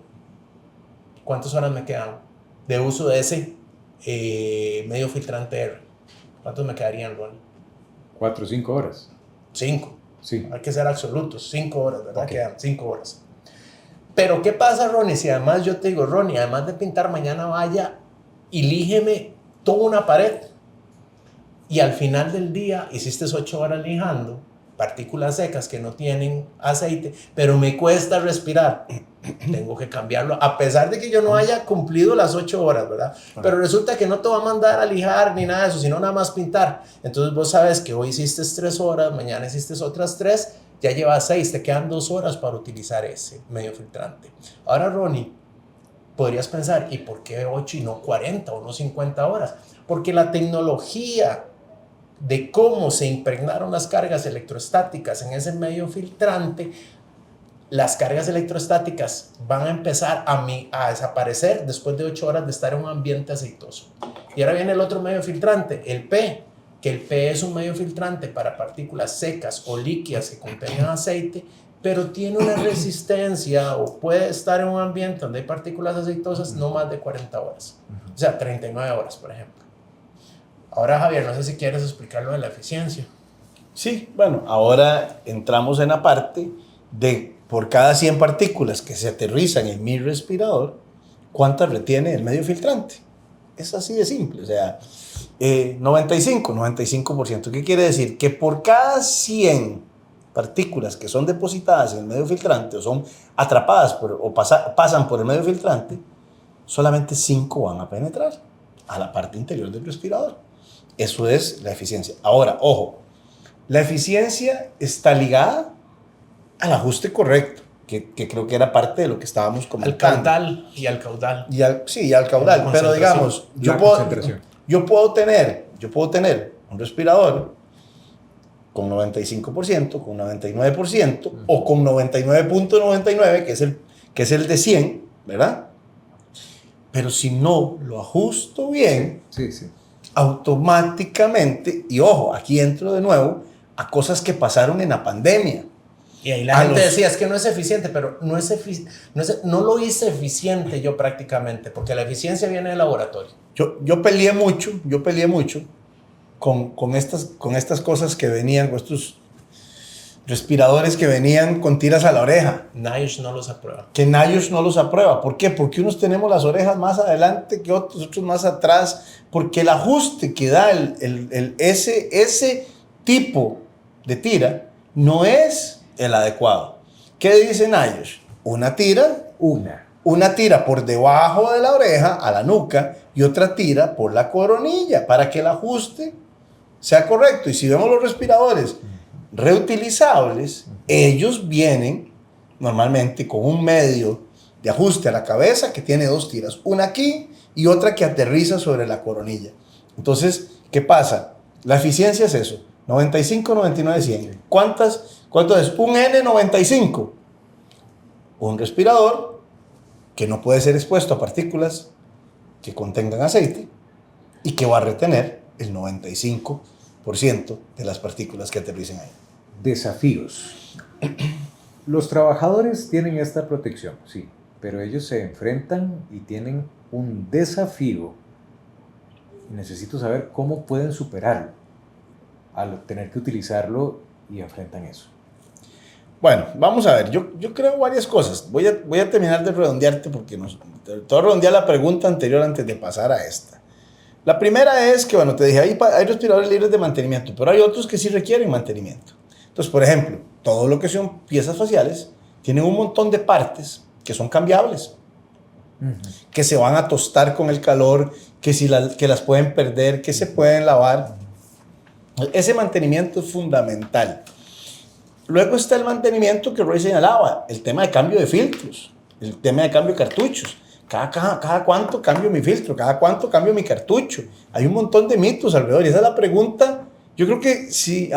¿cuántas horas me quedan de uso de ese medio filtrante R? ¿Cuántos me quedarían, Ronnie? 4 o 5 horas. 5. Sí. Hay que ser absolutos. 5 horas, ¿verdad? Okay. Quedan 5 horas. Pero ¿qué pasa, Ronnie? Si además yo te digo, Ronnie, además de pintar, mañana vaya y líjeme toda una pared y al final del día hiciste 8 horas lijando partículas secas que no tienen aceite, pero me cuesta respirar. Tengo que cambiarlo, a pesar de que yo no haya cumplido las 8 horas, ¿verdad? Pero resulta que no te va a mandar a lijar ni nada de eso, sino nada más pintar. Entonces vos sabes que hoy hiciste 3 horas, mañana hiciste otras 3, ya llevas 6, te quedan 2 horas para utilizar ese medio filtrante. Ahora, Ronnie, podrías pensar, ¿y por qué 8 y no 40 o no 50 horas? Porque la tecnología de cómo se impregnaron las cargas electrostáticas en ese medio filtrante, las cargas electrostáticas van a empezar a desaparecer después de 8 horas de estar en un ambiente aceitoso. Y ahora viene el otro medio filtrante, el P, que el P es un medio filtrante para partículas secas o líquidas que contengan aceite, pero tiene una resistencia o puede estar en un ambiente donde hay partículas aceitosas no más de 40 horas. O sea, 39 horas, por ejemplo. Ahora, Javier, no sé si quieres explicar lo de la eficiencia. Sí, bueno, ahora entramos en la parte de por cada 100 partículas que se aterrizan en mi respirador, ¿cuántas retiene el medio filtrante? Es así de simple, o sea, 95%. ¿Qué quiere decir? Que por cada 100 partículas que son depositadas en el medio filtrante o son atrapadas pasan por el medio filtrante, solamente 5 van a penetrar a la parte interior del respirador. Eso es la eficiencia. Ahora, ojo, la eficiencia está ligada al ajuste correcto, que creo que era parte de lo que estábamos comentando. Al caudal. Sí, y al caudal. Pero digamos, yo puedo tener un respirador con 95%, con 99% o con 99.99, que es el de 100, ¿verdad? Pero si no lo ajusto bien, automáticamente, y ojo, aquí entro de nuevo a cosas que pasaron en la pandemia. Y ahí la gente decía, es que no es eficiente, pero no lo hice eficiente yo prácticamente, porque la eficiencia viene del laboratorio. Yo peleé mucho con estas cosas que venían, con estos respiradores que venían con tiras a la oreja. NIOSH no los aprueba. Que NIOSH no los aprueba. ¿Por qué? Porque unos tenemos las orejas más adelante que otros más atrás, porque el ajuste que da ese tipo de tira no es el adecuado. ¿Qué dice NIOSH? Una tira por debajo de la oreja a la nuca y otra tira por la coronilla para que el ajuste sea correcto. Y si vemos los respiradores reutilizables, ellos vienen normalmente con un medio de ajuste a la cabeza que tiene 2 tiras, una aquí y otra que aterriza sobre la coronilla. Entonces, ¿qué pasa? La eficiencia es eso, 95, 99, 100. ¿Cuánto es? Un N95. Un respirador que no puede ser expuesto a partículas que contengan aceite y que va a retener el 95% de las partículas que aterricen ahí. Desafíos. Los trabajadores tienen esta protección, sí, pero ellos se enfrentan y tienen un desafío. Necesito saber cómo pueden superarlo al tener que utilizarlo y enfrentan eso. Bueno, vamos a ver, yo creo varias cosas. Voy a terminar de redondearte porque te voy a redondear la pregunta anterior antes de pasar a esta. La primera es que, bueno, te dije, hay respiradores libres de mantenimiento, pero hay otros que sí requieren mantenimiento. Entonces, por ejemplo, todo lo que son piezas faciales tienen un montón de partes que son cambiables, que se van a tostar con el calor, que las pueden perder, que se pueden lavar. Ese mantenimiento es fundamental. Luego está el mantenimiento que Roy señalaba, el tema de cambio de filtros, el tema de cambio de cartuchos. ¿Cada cuánto cambio mi filtro? ¿Cada cuánto cambio mi cartucho? Hay un montón de mitos alrededor y esa es la pregunta. Yo creo que si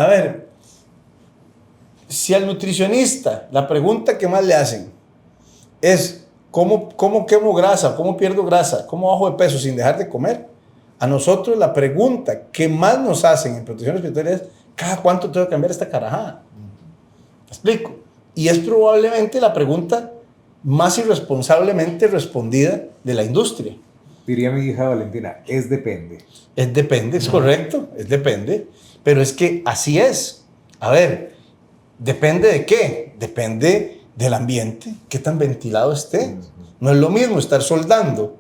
al nutricionista la pregunta que más le hacen es ¿cómo quemo grasa? ¿Cómo pierdo grasa? ¿Cómo bajo de peso sin dejar de comer? A nosotros la pregunta que más nos hacen en protección respiratoria es ¿cada cuánto tengo que cambiar esta carajada? ¿Me explico? Y es probablemente la pregunta más irresponsablemente respondida de la industria. Diría mi hija Valentina, es depende. Es depende, es correcto, es depende. Pero es que así es. A ver, ¿depende de qué? Depende del ambiente, qué tan ventilado esté. No es lo mismo estar soldando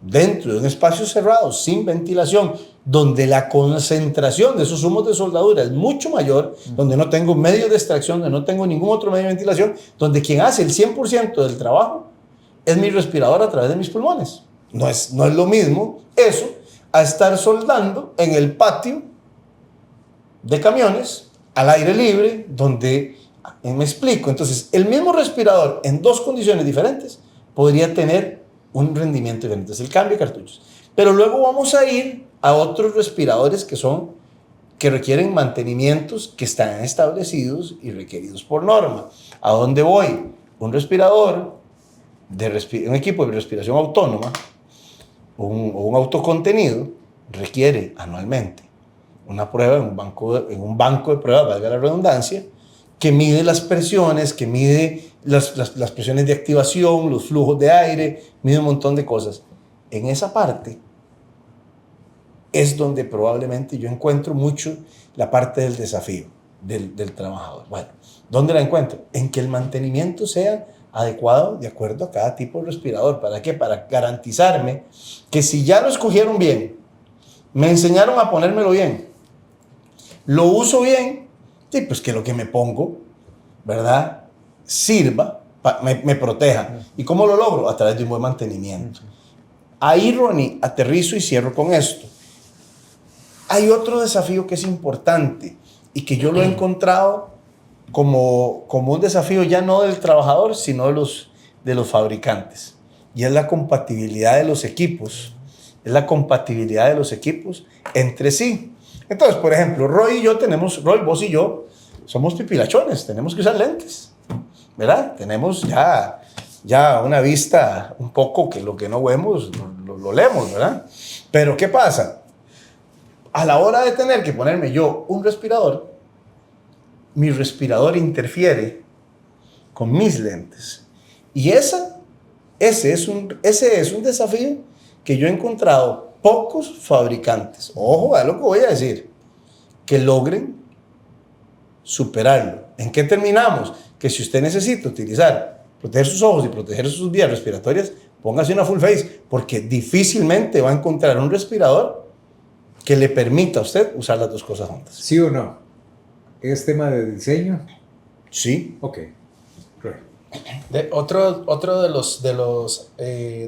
dentro de un espacio cerrado, sin ventilación, donde la concentración de esos humos de soldadura es mucho mayor, donde no tengo medios de extracción, donde no tengo ningún otro medio de ventilación, donde quien hace el 100% del trabajo es mi respirador a través de mis pulmones. No es lo mismo eso a estar soldando en el patio de camiones al aire libre, donde, me explico, entonces el mismo respirador en dos condiciones diferentes podría tener un rendimiento diferente. Es el cambio de cartuchos. Pero luego vamos a ir a otros respiradores que requieren mantenimientos que están establecidos y requeridos por norma. ¿A dónde voy? Un respirador, un equipo de respiración autónoma o un autocontenido requiere anualmente una prueba en un banco de pruebas, valga la redundancia, que mide las presiones, que mide las presiones de activación, los flujos de aire, mide un montón de cosas. En esa parte es donde probablemente yo encuentro mucho la parte del desafío del trabajador. Bueno, ¿dónde la encuentro? En que el mantenimiento sea adecuado de acuerdo a cada tipo de respirador. ¿Para qué? Para garantizarme que si ya lo escogieron bien, me enseñaron a ponérmelo bien, lo uso bien, sí, pues que lo que me pongo, ¿verdad?, sirva, me proteja. ¿Y cómo lo logro? A través de un buen mantenimiento. Ahí, Ronnie, aterrizo y cierro con esto. Hay otro desafío que es importante y que yo lo he encontrado como un desafío ya no del trabajador, sino de los fabricantes. Y es la compatibilidad de los equipos. Es la compatibilidad de los equipos entre sí. Entonces, por ejemplo, Roy, vos y yo, somos pipilachones, tenemos que usar lentes, ¿verdad? Tenemos ya una vista un poco que lo que no vemos, lo leemos, ¿verdad? Pero, ¿qué pasa? A la hora de tener que ponerme yo un respirador, mi respirador interfiere con mis lentes. Y ese es un desafío que yo he encontrado pocos fabricantes, ojo a lo que voy a decir, que logren superarlo. ¿En qué terminamos? Que si usted necesita proteger sus ojos y proteger sus vías respiratorias, póngase una full face, porque difícilmente va a encontrar un respirador que le permita a usted usar las dos cosas juntas. ¿Sí o no? ¿Es tema de diseño? Sí. Ok. Otro de los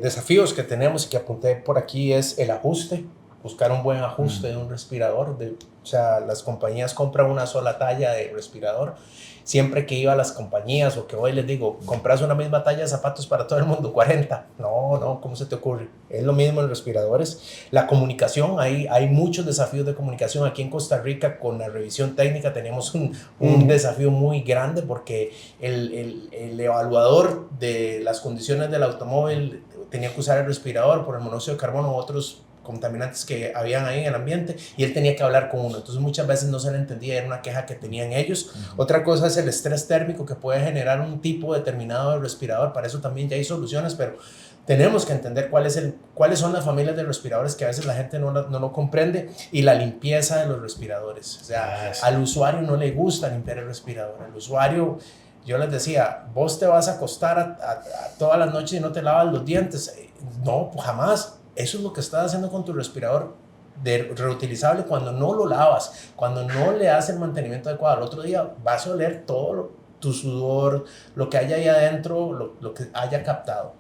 desafíos que tenemos y que apunté por aquí es el ajuste, buscar un buen ajuste de un respirador. O sea, las compañías compran una sola talla de respirador. Siempre que iba a las compañías o que hoy les digo, compras una misma talla de zapatos para todo el mundo, 40. No, ¿cómo se te ocurre? Es lo mismo en respiradores. La comunicación, hay muchos desafíos de comunicación. Aquí en Costa Rica, con la revisión técnica, tenemos un desafío muy grande porque el evaluador de las condiciones del automóvil tenía que usar el respirador por el monóxido de carbono u otros contaminantes que habían ahí en el ambiente y él tenía que hablar con uno, entonces muchas veces no se le entendía, era una queja que tenían ellos. Otra cosa es el estrés térmico que puede generar un tipo determinado de respirador, para eso también ya hay soluciones, pero tenemos que entender cuáles son las familias de respiradores que a veces la gente no lo comprende, y la limpieza de los respiradores. O sea, al usuario no le gusta limpiar el respirador, al usuario, yo les decía, vos te vas a acostar a todas las noches y no te lavas los dientes. No, pues jamás. Eso es lo que estás haciendo con tu respirador reutilizable cuando no lo lavas, cuando no le haces el mantenimiento adecuado. Al otro día vas a oler todo tu sudor, lo que haya ahí adentro, lo que haya captado.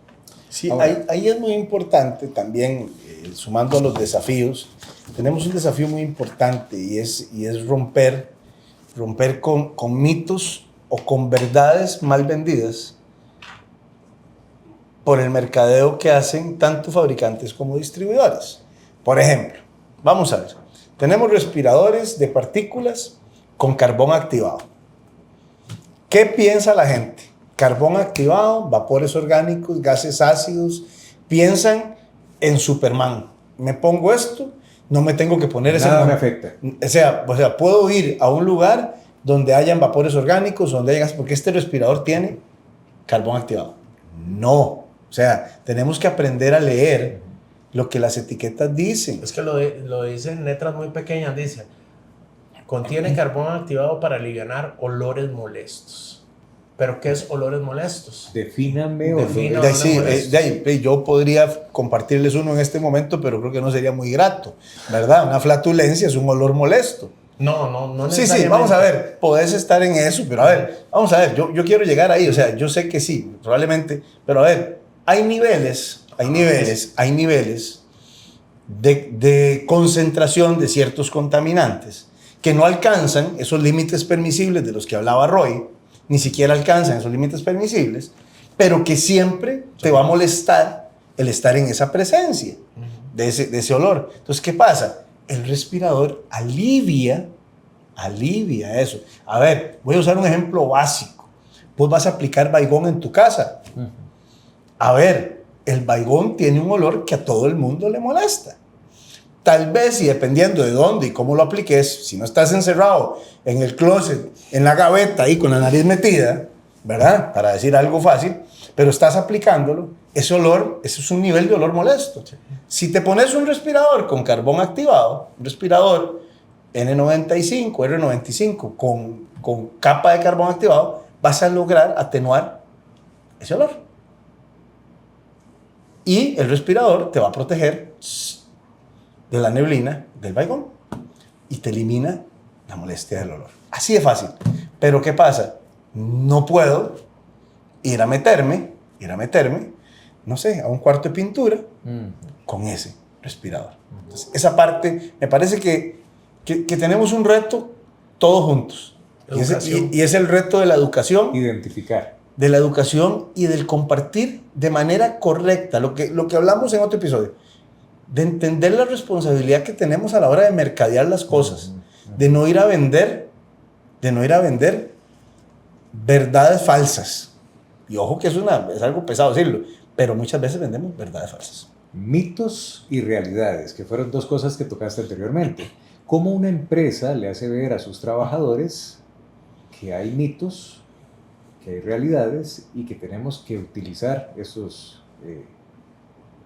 Sí, ahí es muy importante también, sumando a los desafíos, tenemos un desafío muy importante y es romper con mitos o con verdades mal vendidas por el mercadeo que hacen tanto fabricantes como distribuidores. Por ejemplo, vamos a ver, tenemos respiradores de partículas con carbón activado. ¿Qué piensa la gente? Carbón activado, vapores orgánicos, gases ácidos, piensan en Superman. Me pongo esto, no me tengo que poner ese... Nada me afecta. O sea, puedo ir a un lugar donde hayan vapores orgánicos, donde haya gas, porque este respirador tiene carbón activado. No. O sea, tenemos que aprender a leer lo que las etiquetas dicen. Es que lo dicen en letras muy pequeñas, dicen, contiene carbón activado para aliviar olores molestos. Pero ¿qué es olores molestos? Defíname Defina olores. Sí, molestos. yo podría compartirles uno en este momento, pero creo que no sería muy grato, ¿verdad? Una flatulencia es un olor molesto. No Sí, necesariamente. vamos a ver, podés estar en eso, pero a ver, vamos a ver, yo quiero llegar ahí, o sea, yo sé que sí, probablemente, pero a ver, hay niveles de concentración de ciertos contaminantes que no alcanzan esos límites permisibles de los que hablaba Roy, ni siquiera alcanzan esos límites permisibles, pero que siempre te va a molestar el estar en esa presencia de ese olor. Entonces, ¿qué pasa? El respirador alivia eso. A ver, voy a usar un ejemplo básico. Vos vas a aplicar Baygon en tu casa. A ver, el Baygon tiene un olor que a todo el mundo le molesta. Tal vez, y dependiendo de dónde y cómo lo apliques, si no estás encerrado en el closet, en la gaveta, ahí con la nariz metida, ¿verdad? Para decir algo fácil, pero estás aplicándolo, ese olor, ese es un nivel de olor molesto. Si te pones un respirador con carbón activado, un respirador N95, R95, con capa de carbón activado, vas a lograr atenuar ese olor. Y el respirador te va a proteger de la neblina del Baygon y te elimina la molestia del olor. Así de fácil. Pero ¿qué pasa? No puedo ir a meterme, no sé, a un cuarto de pintura con ese respirador. Entonces, esa parte, me parece que tenemos un reto todos juntos. Y es el reto de la educación. Identificar. De la educación y del compartir de manera correcta. Lo que hablamos en otro episodio. De entender la responsabilidad que tenemos a la hora de mercadear las cosas. De no ir a vender verdades falsas. Y ojo que es algo pesado decirlo, pero muchas veces vendemos verdades falsas. Mitos y realidades, que fueron dos cosas que tocaste anteriormente. ¿Cómo una empresa le hace ver a sus trabajadores que hay mitos, que hay realidades y que tenemos que utilizar esos,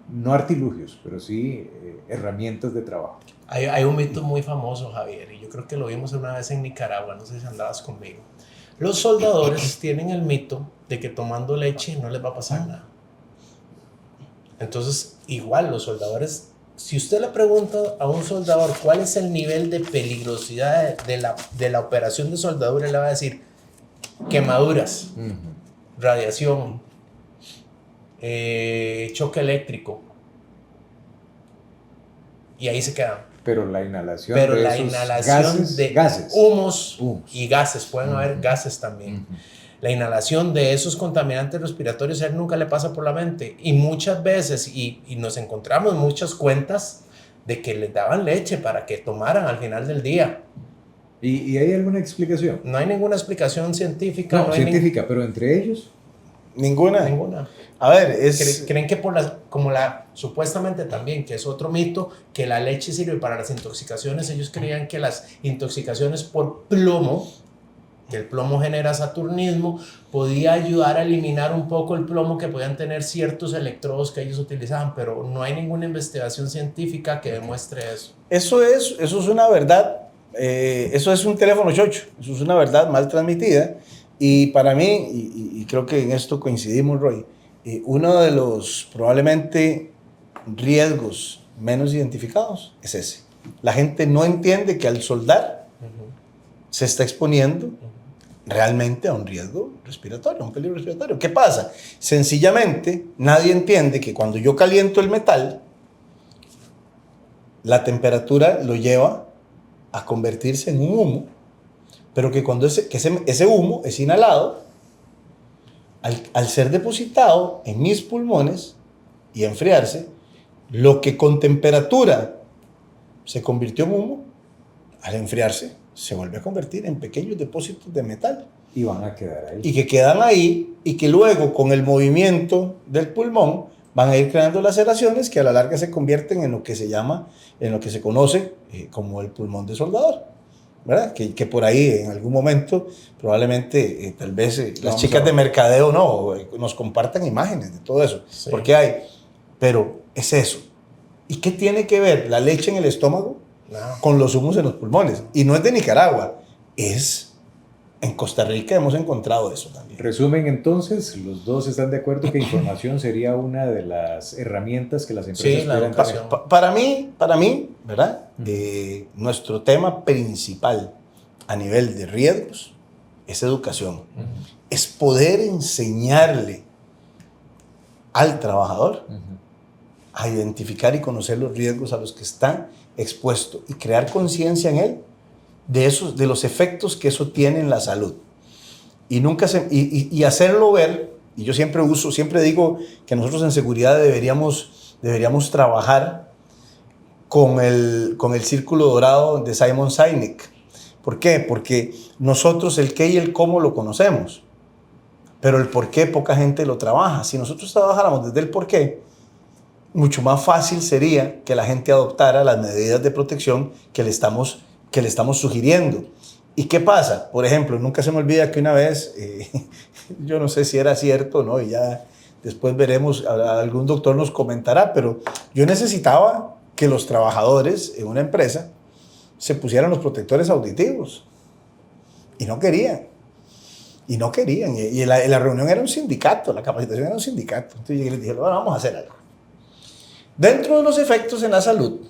no artilugios, pero sí herramientas de trabajo? Hay un mito muy famoso, Javier, y yo creo que lo vimos una vez en Nicaragua, no sé si andabas conmigo. Los soldadores tienen el mito de que tomando leche no les va a pasar nada. Entonces, igual los soldadores, si usted le pregunta a un soldador cuál es el nivel de peligrosidad de la operación de soldadura, él le va a decir quemaduras, radiación, choque eléctrico, y ahí se quedan. Pero la inhalación de gases. humos y gases, pueden haber gases también. La inhalación de esos contaminantes respiratorios a él nunca le pasa por la mente. Y muchas veces, y nos encontramos muchas cuentas de que les daban leche para que tomaran al final del día. ¿Y hay alguna explicación? No hay ninguna explicación científica. No científica, pero entre ellos. Ninguna. A ver, creen que supuestamente también, que es otro mito, que la leche sirve para las intoxicaciones. Ellos creían que las intoxicaciones por plomo, que el plomo genera saturnismo, podía ayudar a eliminar un poco el plomo que podían tener ciertos electrodos que ellos utilizaban, pero no hay ninguna investigación científica que demuestre eso. Eso es una verdad, eso es un teléfono chocho, eso es una verdad mal transmitida. Y para mí, y creo que en esto coincidimos, Roy, uno de los probablemente riesgos menos identificados es ese. La gente no entiende que al soldar se está exponiendo realmente a un riesgo respiratorio, a un peligro respiratorio. ¿Qué pasa? Sencillamente, nadie entiende que cuando yo caliento el metal, la temperatura lo lleva a convertirse en un humo, pero que cuando ese humo es inhalado, al ser depositado en mis pulmones y enfriarse, lo que con temperatura se convirtió en humo, al enfriarse se vuelve a convertir en pequeños depósitos de metal. Y van a quedar ahí. Y que quedan ahí y que luego con el movimiento del pulmón van a ir creando laceraciones que a la larga se convierten en lo que se conoce como el pulmón de soldador, ¿verdad? Que por ahí en algún momento probablemente tal vez las chicas de mercadeo nos compartan imágenes de todo eso, sí. Porque hay, pero es eso. ¿Y qué tiene que ver la leche en el estómago con los humos en los pulmones? Y no es de Nicaragua, es En Costa Rica hemos encontrado eso también. Resumen, entonces, los dos están de acuerdo que información sería una de las herramientas que las empresas la pueden tener. educación. Para mí, ¿verdad? Nuestro tema principal a nivel de riesgos es educación. Es poder enseñarle al trabajador a identificar y conocer los riesgos a los que está expuesto y crear conciencia en él de los efectos que eso tiene en la salud. Y hacerlo ver, y yo siempre digo que nosotros en seguridad deberíamos trabajar con el círculo dorado de Simon Sinek. ¿Por qué? Porque nosotros el qué y el cómo lo conocemos, pero el por qué poca gente lo trabaja. Si nosotros trabajáramos desde el por qué, mucho más fácil sería que la gente adoptara las medidas de protección que le estamos sugiriendo. ¿Y qué pasa? Por ejemplo, nunca se me olvida que una vez, yo no sé si era cierto, ¿no? Y ya después veremos, algún doctor nos comentará, pero yo necesitaba que los trabajadores en una empresa se pusieran los protectores auditivos. Y no querían. Y la reunión era un sindicato, la capacitación era un sindicato. Entonces yo les dije, bueno, vamos a hacer algo. Dentro de los efectos en la salud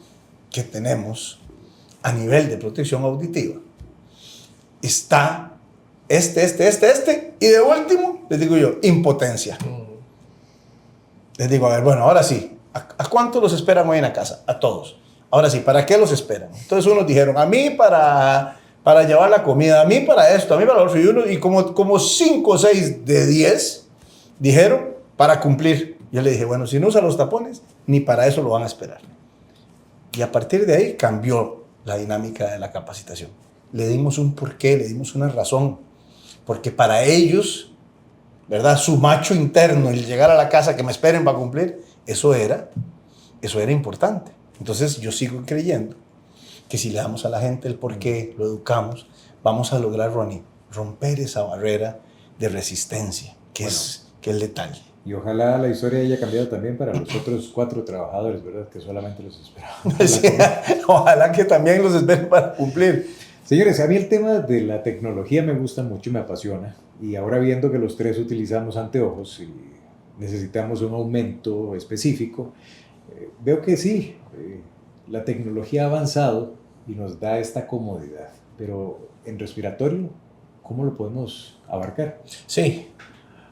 que tenemos a nivel de protección auditiva, está y de último, les digo yo, impotencia. Les digo, a ver, bueno, ahora sí, ¿a cuántos los esperan hoy en la casa? A todos. Ahora sí, ¿para qué los esperan? Entonces unos dijeron, a mí para llevar la comida, a mí para esto, a mí para lo otro, y como 5 o 6 de 10 dijeron para cumplir. Yo le dije, bueno, si no usan los tapones, ni para eso lo van a esperar. Y a partir de ahí cambió la dinámica de la capacitación. Le dimos un porqué, le dimos una razón. Porque para ellos, ¿verdad? Su macho interno, el llegar a la casa, que me esperen para cumplir, eso era importante. Entonces yo sigo creyendo que si le damos a la gente el porqué, lo educamos, vamos a lograr, Ronnie, romper esa barrera de resistencia que es letal. Y ojalá la historia haya cambiado también para los otros 4 trabajadores, ¿verdad? Que solamente los esperaban. Sí, ojalá que también los esperen para cumplir. Señores, a mí el tema de la tecnología me gusta mucho y me apasiona. Y ahora viendo que los 3 utilizamos anteojos y necesitamos un aumento específico, veo que sí, la tecnología ha avanzado y nos da esta comodidad. Pero en respiratorio, ¿cómo lo podemos abarcar? Sí.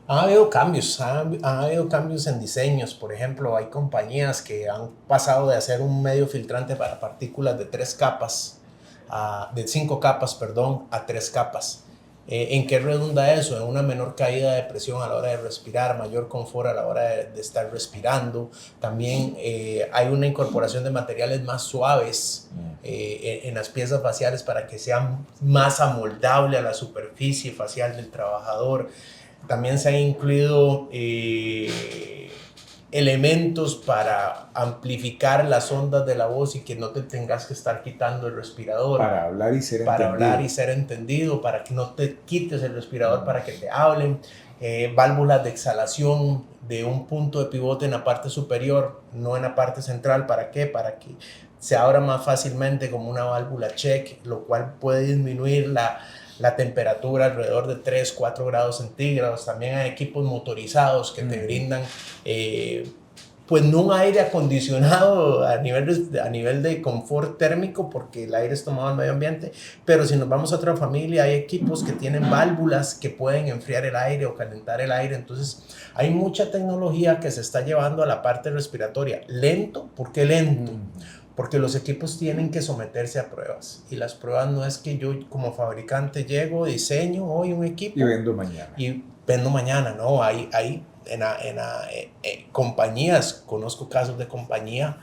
Ha habido cambios en diseños. Por ejemplo, hay compañías que han pasado de hacer un medio filtrante para partículas de 5 capas, a 3 capas. ¿En qué redunda eso? En una menor caída de presión a la hora de respirar, mayor confort a la hora de estar respirando. También hay una incorporación de materiales más suaves en las piezas faciales para que sean más amoldable a la superficie facial del trabajador. También se han incluido elementos para amplificar las ondas de la voz y que no te tengas que estar quitando el respirador. Para hablar y ser entendido, para que no te quites el respirador para que te hablen. Válvulas de exhalación de un punto de pivote en la parte superior, no en la parte central. ¿Para qué? Para que se abra más fácilmente como una válvula check, lo cual puede disminuir la temperatura alrededor de 3-4 grados centígrados. También hay equipos motorizados que te brindan pues no un aire acondicionado a nivel de confort térmico, porque el aire es tomado del medio ambiente, pero si nos vamos a otra familia, hay equipos que tienen válvulas que pueden enfriar el aire o calentar el aire. Entonces hay mucha tecnología que se está llevando a la parte respiratoria. Lento, ¿por qué lento? Porque los equipos tienen que someterse a pruebas. Y las pruebas no es que yo como fabricante llego, diseño hoy un equipo. Y vendo mañana. No, hay compañías, conozco casos de compañías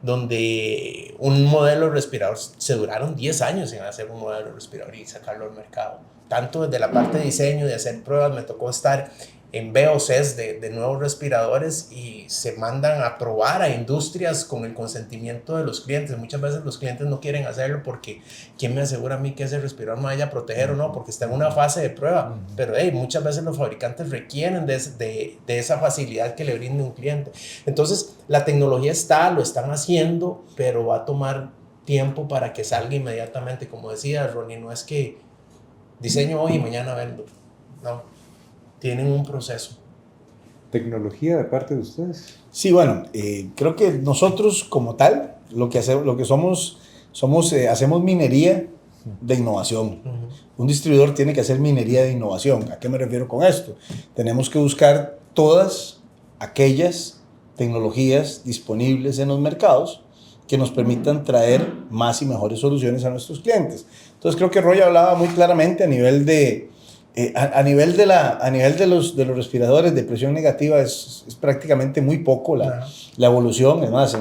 donde un modelo de respirador se duraron 10 años en hacer un modelo de respirador y sacarlo al mercado. Tanto desde la parte de diseño, de hacer pruebas, me tocó estar en VOCs de nuevos respiradores y se mandan a probar a industrias con el consentimiento de los clientes. Muchas veces los clientes no quieren hacerlo porque ¿quién me asegura a mí que ese respirador me vaya a proteger o no? Porque está en una fase de prueba. Pero muchas veces los fabricantes requieren de esa facilidad que le brinde un cliente. Entonces la tecnología lo están haciendo, pero va a tomar tiempo para que salga inmediatamente. Como decía Ronnie, no es que diseño hoy y mañana vendo. No, tienen un proceso. ¿Tecnología de parte de ustedes? Sí, bueno, creo que nosotros como tal, lo que somos, hacemos minería de innovación. Un distribuidor tiene que hacer minería de innovación. ¿A qué me refiero con esto? Tenemos que buscar todas aquellas tecnologías disponibles en los mercados que nos permitan traer más y mejores soluciones a nuestros clientes. Entonces creo que Roy hablaba muy claramente a nivel de los respiradores de presión negativa es prácticamente muy poco la evolución. Es más,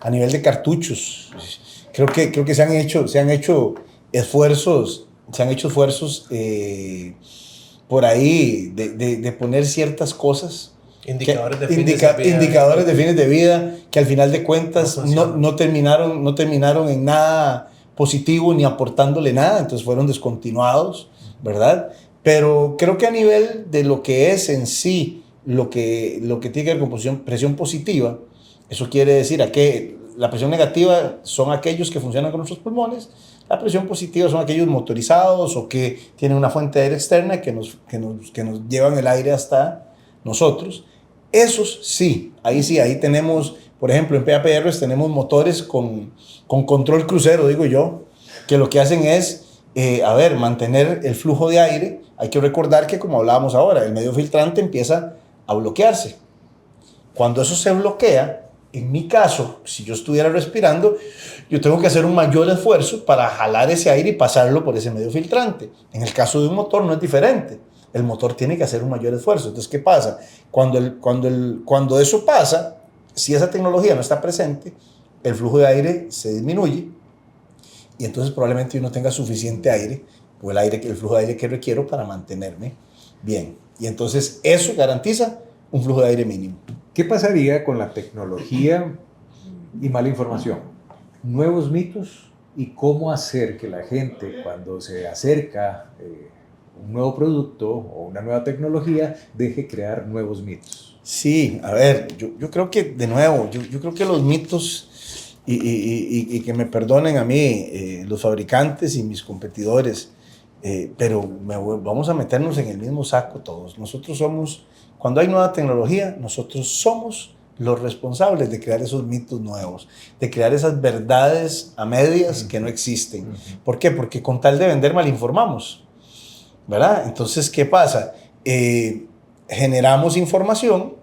a nivel de cartuchos, creo que se han hecho esfuerzos por ahí de poner ciertas cosas. Indicadores de fines de vida que al final de cuentas no terminaron en nada positivo ni aportándole nada, entonces fueron descontinuados, ¿verdad? Pero creo que a nivel de lo que es en sí, lo que tiene que ver con presión positiva, eso quiere decir que la presión negativa son aquellos que funcionan con nuestros pulmones, la presión positiva son aquellos motorizados o que tienen una fuente de aire externa que nos llevan el aire hasta nosotros. Esos sí, ahí tenemos, por ejemplo, en PAPR tenemos motores con control crucero, digo yo, que lo que hacen es, mantener el flujo de aire. Hay que recordar que, como hablábamos ahora, el medio filtrante empieza a bloquearse. Cuando eso se bloquea, en mi caso, si yo estuviera respirando, yo tengo que hacer un mayor esfuerzo para jalar ese aire y pasarlo por ese medio filtrante. En el caso de un motor no es diferente. El motor tiene que hacer un mayor esfuerzo. Entonces, ¿qué pasa? Cuando eso pasa, si esa tecnología no está presente, el flujo de aire se disminuye y entonces probablemente yo no tenga suficiente aire o el flujo de aire que requiero para mantenerme bien. Y entonces eso garantiza un flujo de aire mínimo. ¿Qué pasaría con la tecnología y mala información? Nuevos mitos y cómo hacer que la gente, cuando se acerca un nuevo producto o una nueva tecnología, deje crear nuevos mitos. Sí, a ver, yo creo que, de nuevo, yo creo que los mitos, y que me perdonen a mí, los fabricantes y mis competidores, pero vamos a meternos en el mismo saco todos. Cuando hay nueva tecnología, nosotros somos los responsables de crear esos mitos nuevos, de crear esas verdades a medias que no existen. ¿Por qué? Porque con tal de vender malinformamos, ¿verdad? Entonces, ¿qué pasa? Generamos información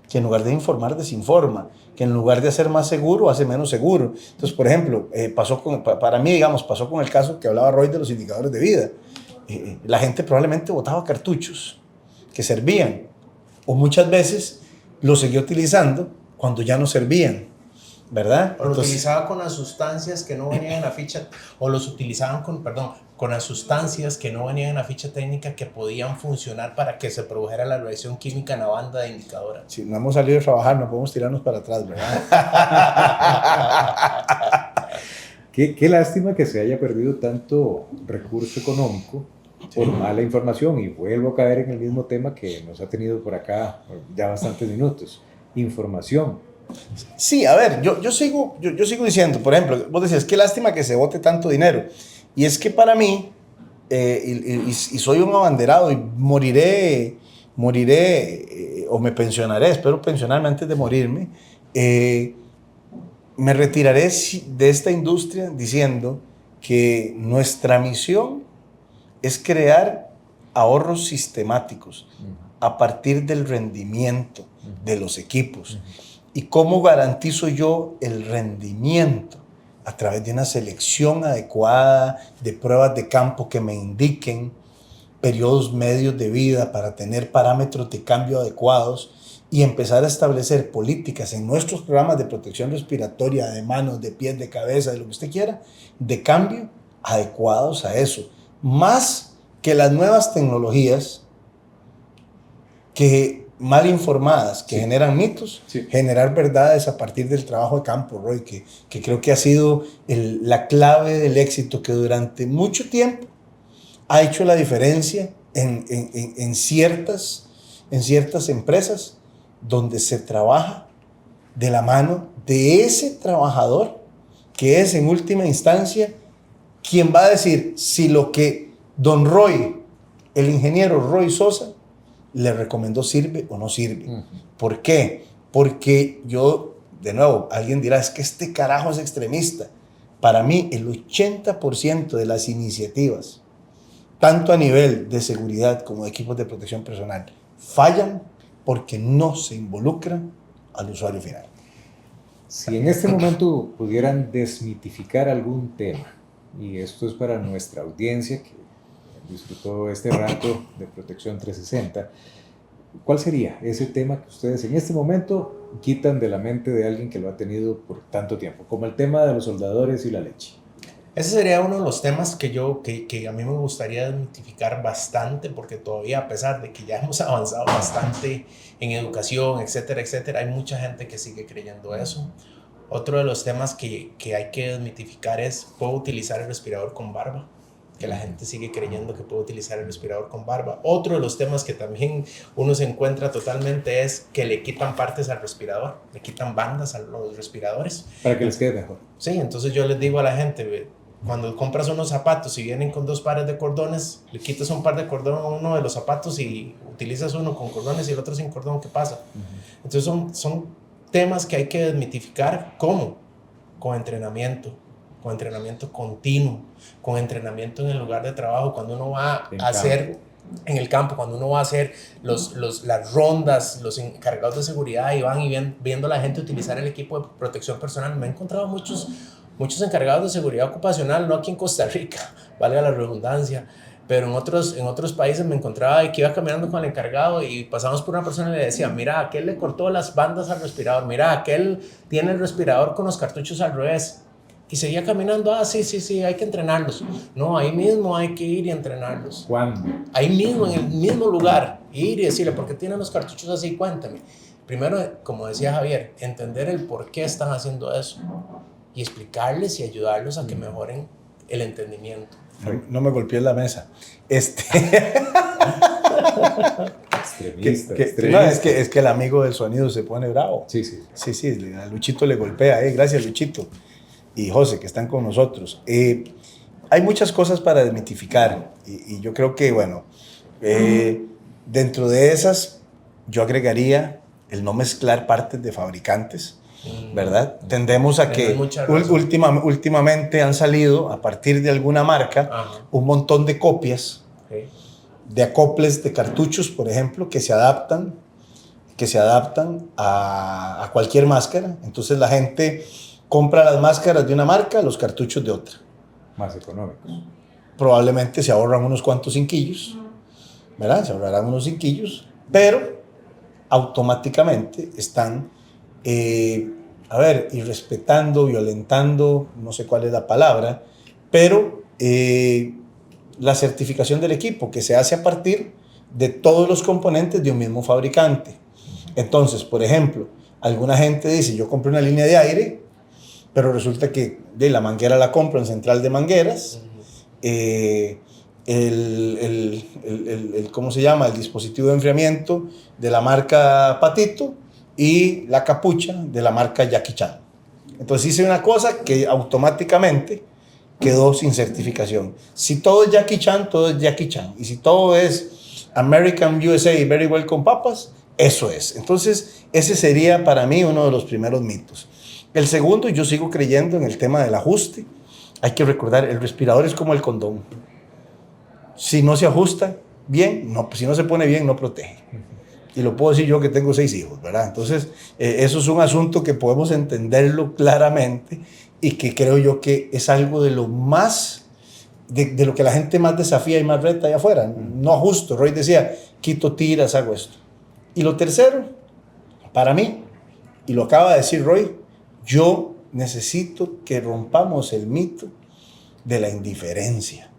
que en lugar de informar desinforma, que en lugar de hacer más seguro hace menos seguro. Entonces, por ejemplo, pasó con el caso que hablaba Roy de los indicadores de vida. La gente probablemente botaba cartuchos que servían, o muchas veces los seguía utilizando cuando ya no servían, ¿verdad? O lo utilizaba con las sustancias que no venían en la ficha, o los utilizaban con las sustancias que no venían en la ficha técnica que podían funcionar para que se produjera la reacción química en la banda de indicadora. Si no hemos salido de trabajar, no podemos tirarnos para atrás, ¿verdad? Qué lástima que se haya perdido tanto recurso económico por mala información, y vuelvo a caer en el mismo tema que nos ha tenido por acá ya bastantes minutos: información. Sí, a ver, yo sigo diciendo, por ejemplo, vos decías, qué lástima que se bote tanto dinero, y es que para mí, y soy un abanderado y moriré o me pensionaré, espero pensionarme antes de morirme, me retiraré de esta industria diciendo que nuestra misión es crear ahorros sistemáticos a partir del rendimiento de los equipos. ¿Y cómo garantizo yo el rendimiento? A través de una selección adecuada, de pruebas de campo que me indiquen periodos medios de vida para tener parámetros de cambio adecuados y empezar a establecer políticas en nuestros programas de protección respiratoria, de manos, de pies, de cabeza, de lo que usted quiera, de cambio adecuados a eso. Más que las nuevas tecnologías que mal informadas, que generan mitos, generar verdades a partir del trabajo de campo, Roy, que creo que ha sido la clave del éxito, que durante mucho tiempo ha hecho la diferencia en ciertas empresas donde se trabaja de la mano de ese trabajador que es en última instancia quien va a decir si lo que Don Roy, el ingeniero Roy Sosa, le recomendó sirve o no sirve. ¿Por qué? Porque yo, de nuevo, alguien dirá, es que este carajo es extremista. Para mí, el 80% de las iniciativas, tanto a nivel de seguridad como de equipos de protección personal, fallan porque no se involucran al usuario final. Si en este momento pudieran desmitificar algún tema, y esto es para nuestra audiencia que disfrutó este rato de Protección 360, ¿cuál sería ese tema que ustedes en este momento quitan de la mente de alguien que lo ha tenido por tanto tiempo? Como el tema de los soldadores y la leche. Ese sería uno de los temas que a mí me gustaría desmitificar bastante, porque todavía, a pesar de que ya hemos avanzado bastante en educación, etcétera, etcétera, hay mucha gente que sigue creyendo eso. Otro de los temas que hay que desmitificar es, ¿puedo utilizar el respirador con barba? Que la gente sigue creyendo que puede utilizar el respirador con barba. Otro de los temas que también uno se encuentra totalmente es que le quitan partes al respirador, le quitan bandas a los respiradores. Para que les quede mejor. Sí, entonces yo les digo a la gente, cuando compras unos zapatos y vienen con 2 pares de cordones, le quitas un par de cordón a uno de los zapatos y utilizas uno con cordones y el otro sin cordón, ¿qué pasa? Entonces son temas que hay que desmitificar. ¿Cómo? Con entrenamiento continuo, con entrenamiento en el lugar de trabajo, cuando uno va a hacer en el campo, cuando uno va a hacer las rondas, los encargados de seguridad y van viendo a la gente utilizar el equipo de protección personal. Me he encontrado muchos encargados de seguridad ocupacional, no aquí en Costa Rica, valga la redundancia, pero en otros países me encontraba que iba caminando con el encargado y pasamos por una persona y le decía, mira, aquel le cortó las bandas al respirador, mira, aquel tiene el respirador con los cartuchos al revés. Y seguía caminando, sí, hay que entrenarlos. No, ahí mismo hay que ir y entrenarlos. ¿Cuándo? Ahí mismo, en el mismo lugar, ir y decirle, ¿por qué tienen los cartuchos así? Cuéntame. Primero, como decía Javier, entender el por qué están haciendo eso y explicarles y ayudarlos a que mejoren el entendimiento. No me golpeé en la mesa. Extremista. No, es que el amigo del sonido se pone bravo. Sí. Sí, a Luchito le golpea. Gracias, Luchito. Y José, que están con nosotros. Hay muchas cosas para desmitificar y yo creo que, bueno, dentro de esas yo agregaría el no mezclar partes de fabricantes, ¿verdad? Tendemos a que últimamente han salido, a partir de alguna marca, un montón de copias de acoples de cartuchos, por ejemplo, que se adaptan a cualquier máscara. Entonces la gente compra las máscaras de una marca, los cartuchos de otra. Más económicos. Probablemente se ahorran unos cuantos cinquillos, ¿verdad? Se ahorrarán unos cinquillos, pero automáticamente están, irrespetando, violentando, no sé cuál es la palabra, pero la certificación del equipo, que se hace a partir de todos los componentes de un mismo fabricante. Entonces, por ejemplo, alguna gente dice, yo compré una línea de aire, pero resulta que la manguera la compro en Central de Mangueras, ¿cómo se llama? El dispositivo de enfriamiento de la marca Patito y la capucha de la marca Jackie Chan. Entonces hice una cosa que automáticamente quedó sin certificación. Si todo es Jackie Chan, todo es Jackie Chan. Y si todo es American USA y Very Well con papas, eso es. Entonces ese sería para mí uno de los primeros mitos. El segundo, yo sigo creyendo en el tema del ajuste. Hay que recordar, el respirador es como el condón. Si no se ajusta bien, no, si no se pone bien, no protege. Y lo puedo decir yo que tengo 6 hijos, ¿verdad? Entonces, eso es un asunto que podemos entenderlo claramente y que creo yo que es algo de lo más, de lo que la gente más desafía y más reta allá afuera. No ajusto. Roy decía, quito tiras, hago esto. Y lo tercero, para mí, y lo acaba de decir Roy, yo necesito que rompamos el mito de la indiferencia,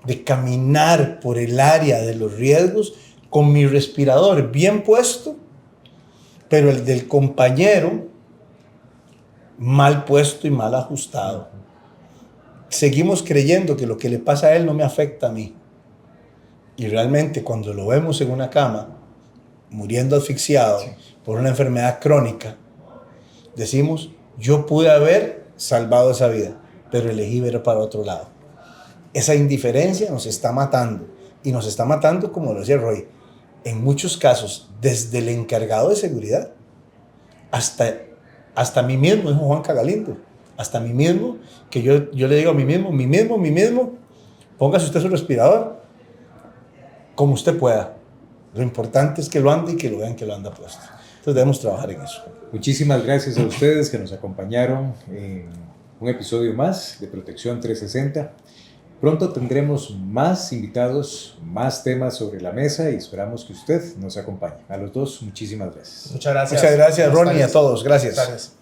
de caminar por el área de los riesgos con mi respirador bien puesto, pero el del compañero mal puesto y mal ajustado. Seguimos creyendo que lo que le pasa a él no me afecta a mí. Y realmente cuando lo vemos en una cama, muriendo asfixiado por una enfermedad crónica, decimos, yo pude haber salvado esa vida, pero elegí ver para otro lado. Esa indiferencia nos está matando. Y nos está matando, como lo decía Roy, en muchos casos, desde el encargado de seguridad hasta mí mismo, dijo Juan Cagalindo, hasta mí mismo, que yo le digo a mí mismo, póngase usted su respirador como usted pueda. Lo importante es que lo ande y que lo vean que lo anda puesto. Entonces debemos trabajar en eso. Muchísimas gracias a ustedes que nos acompañaron en un episodio más de Protección 360. Pronto tendremos más invitados, más temas sobre la mesa y esperamos que usted nos acompañe. A los dos, muchísimas gracias. Muchas gracias. Muchas gracias, Ronnie, y a todos. Gracias.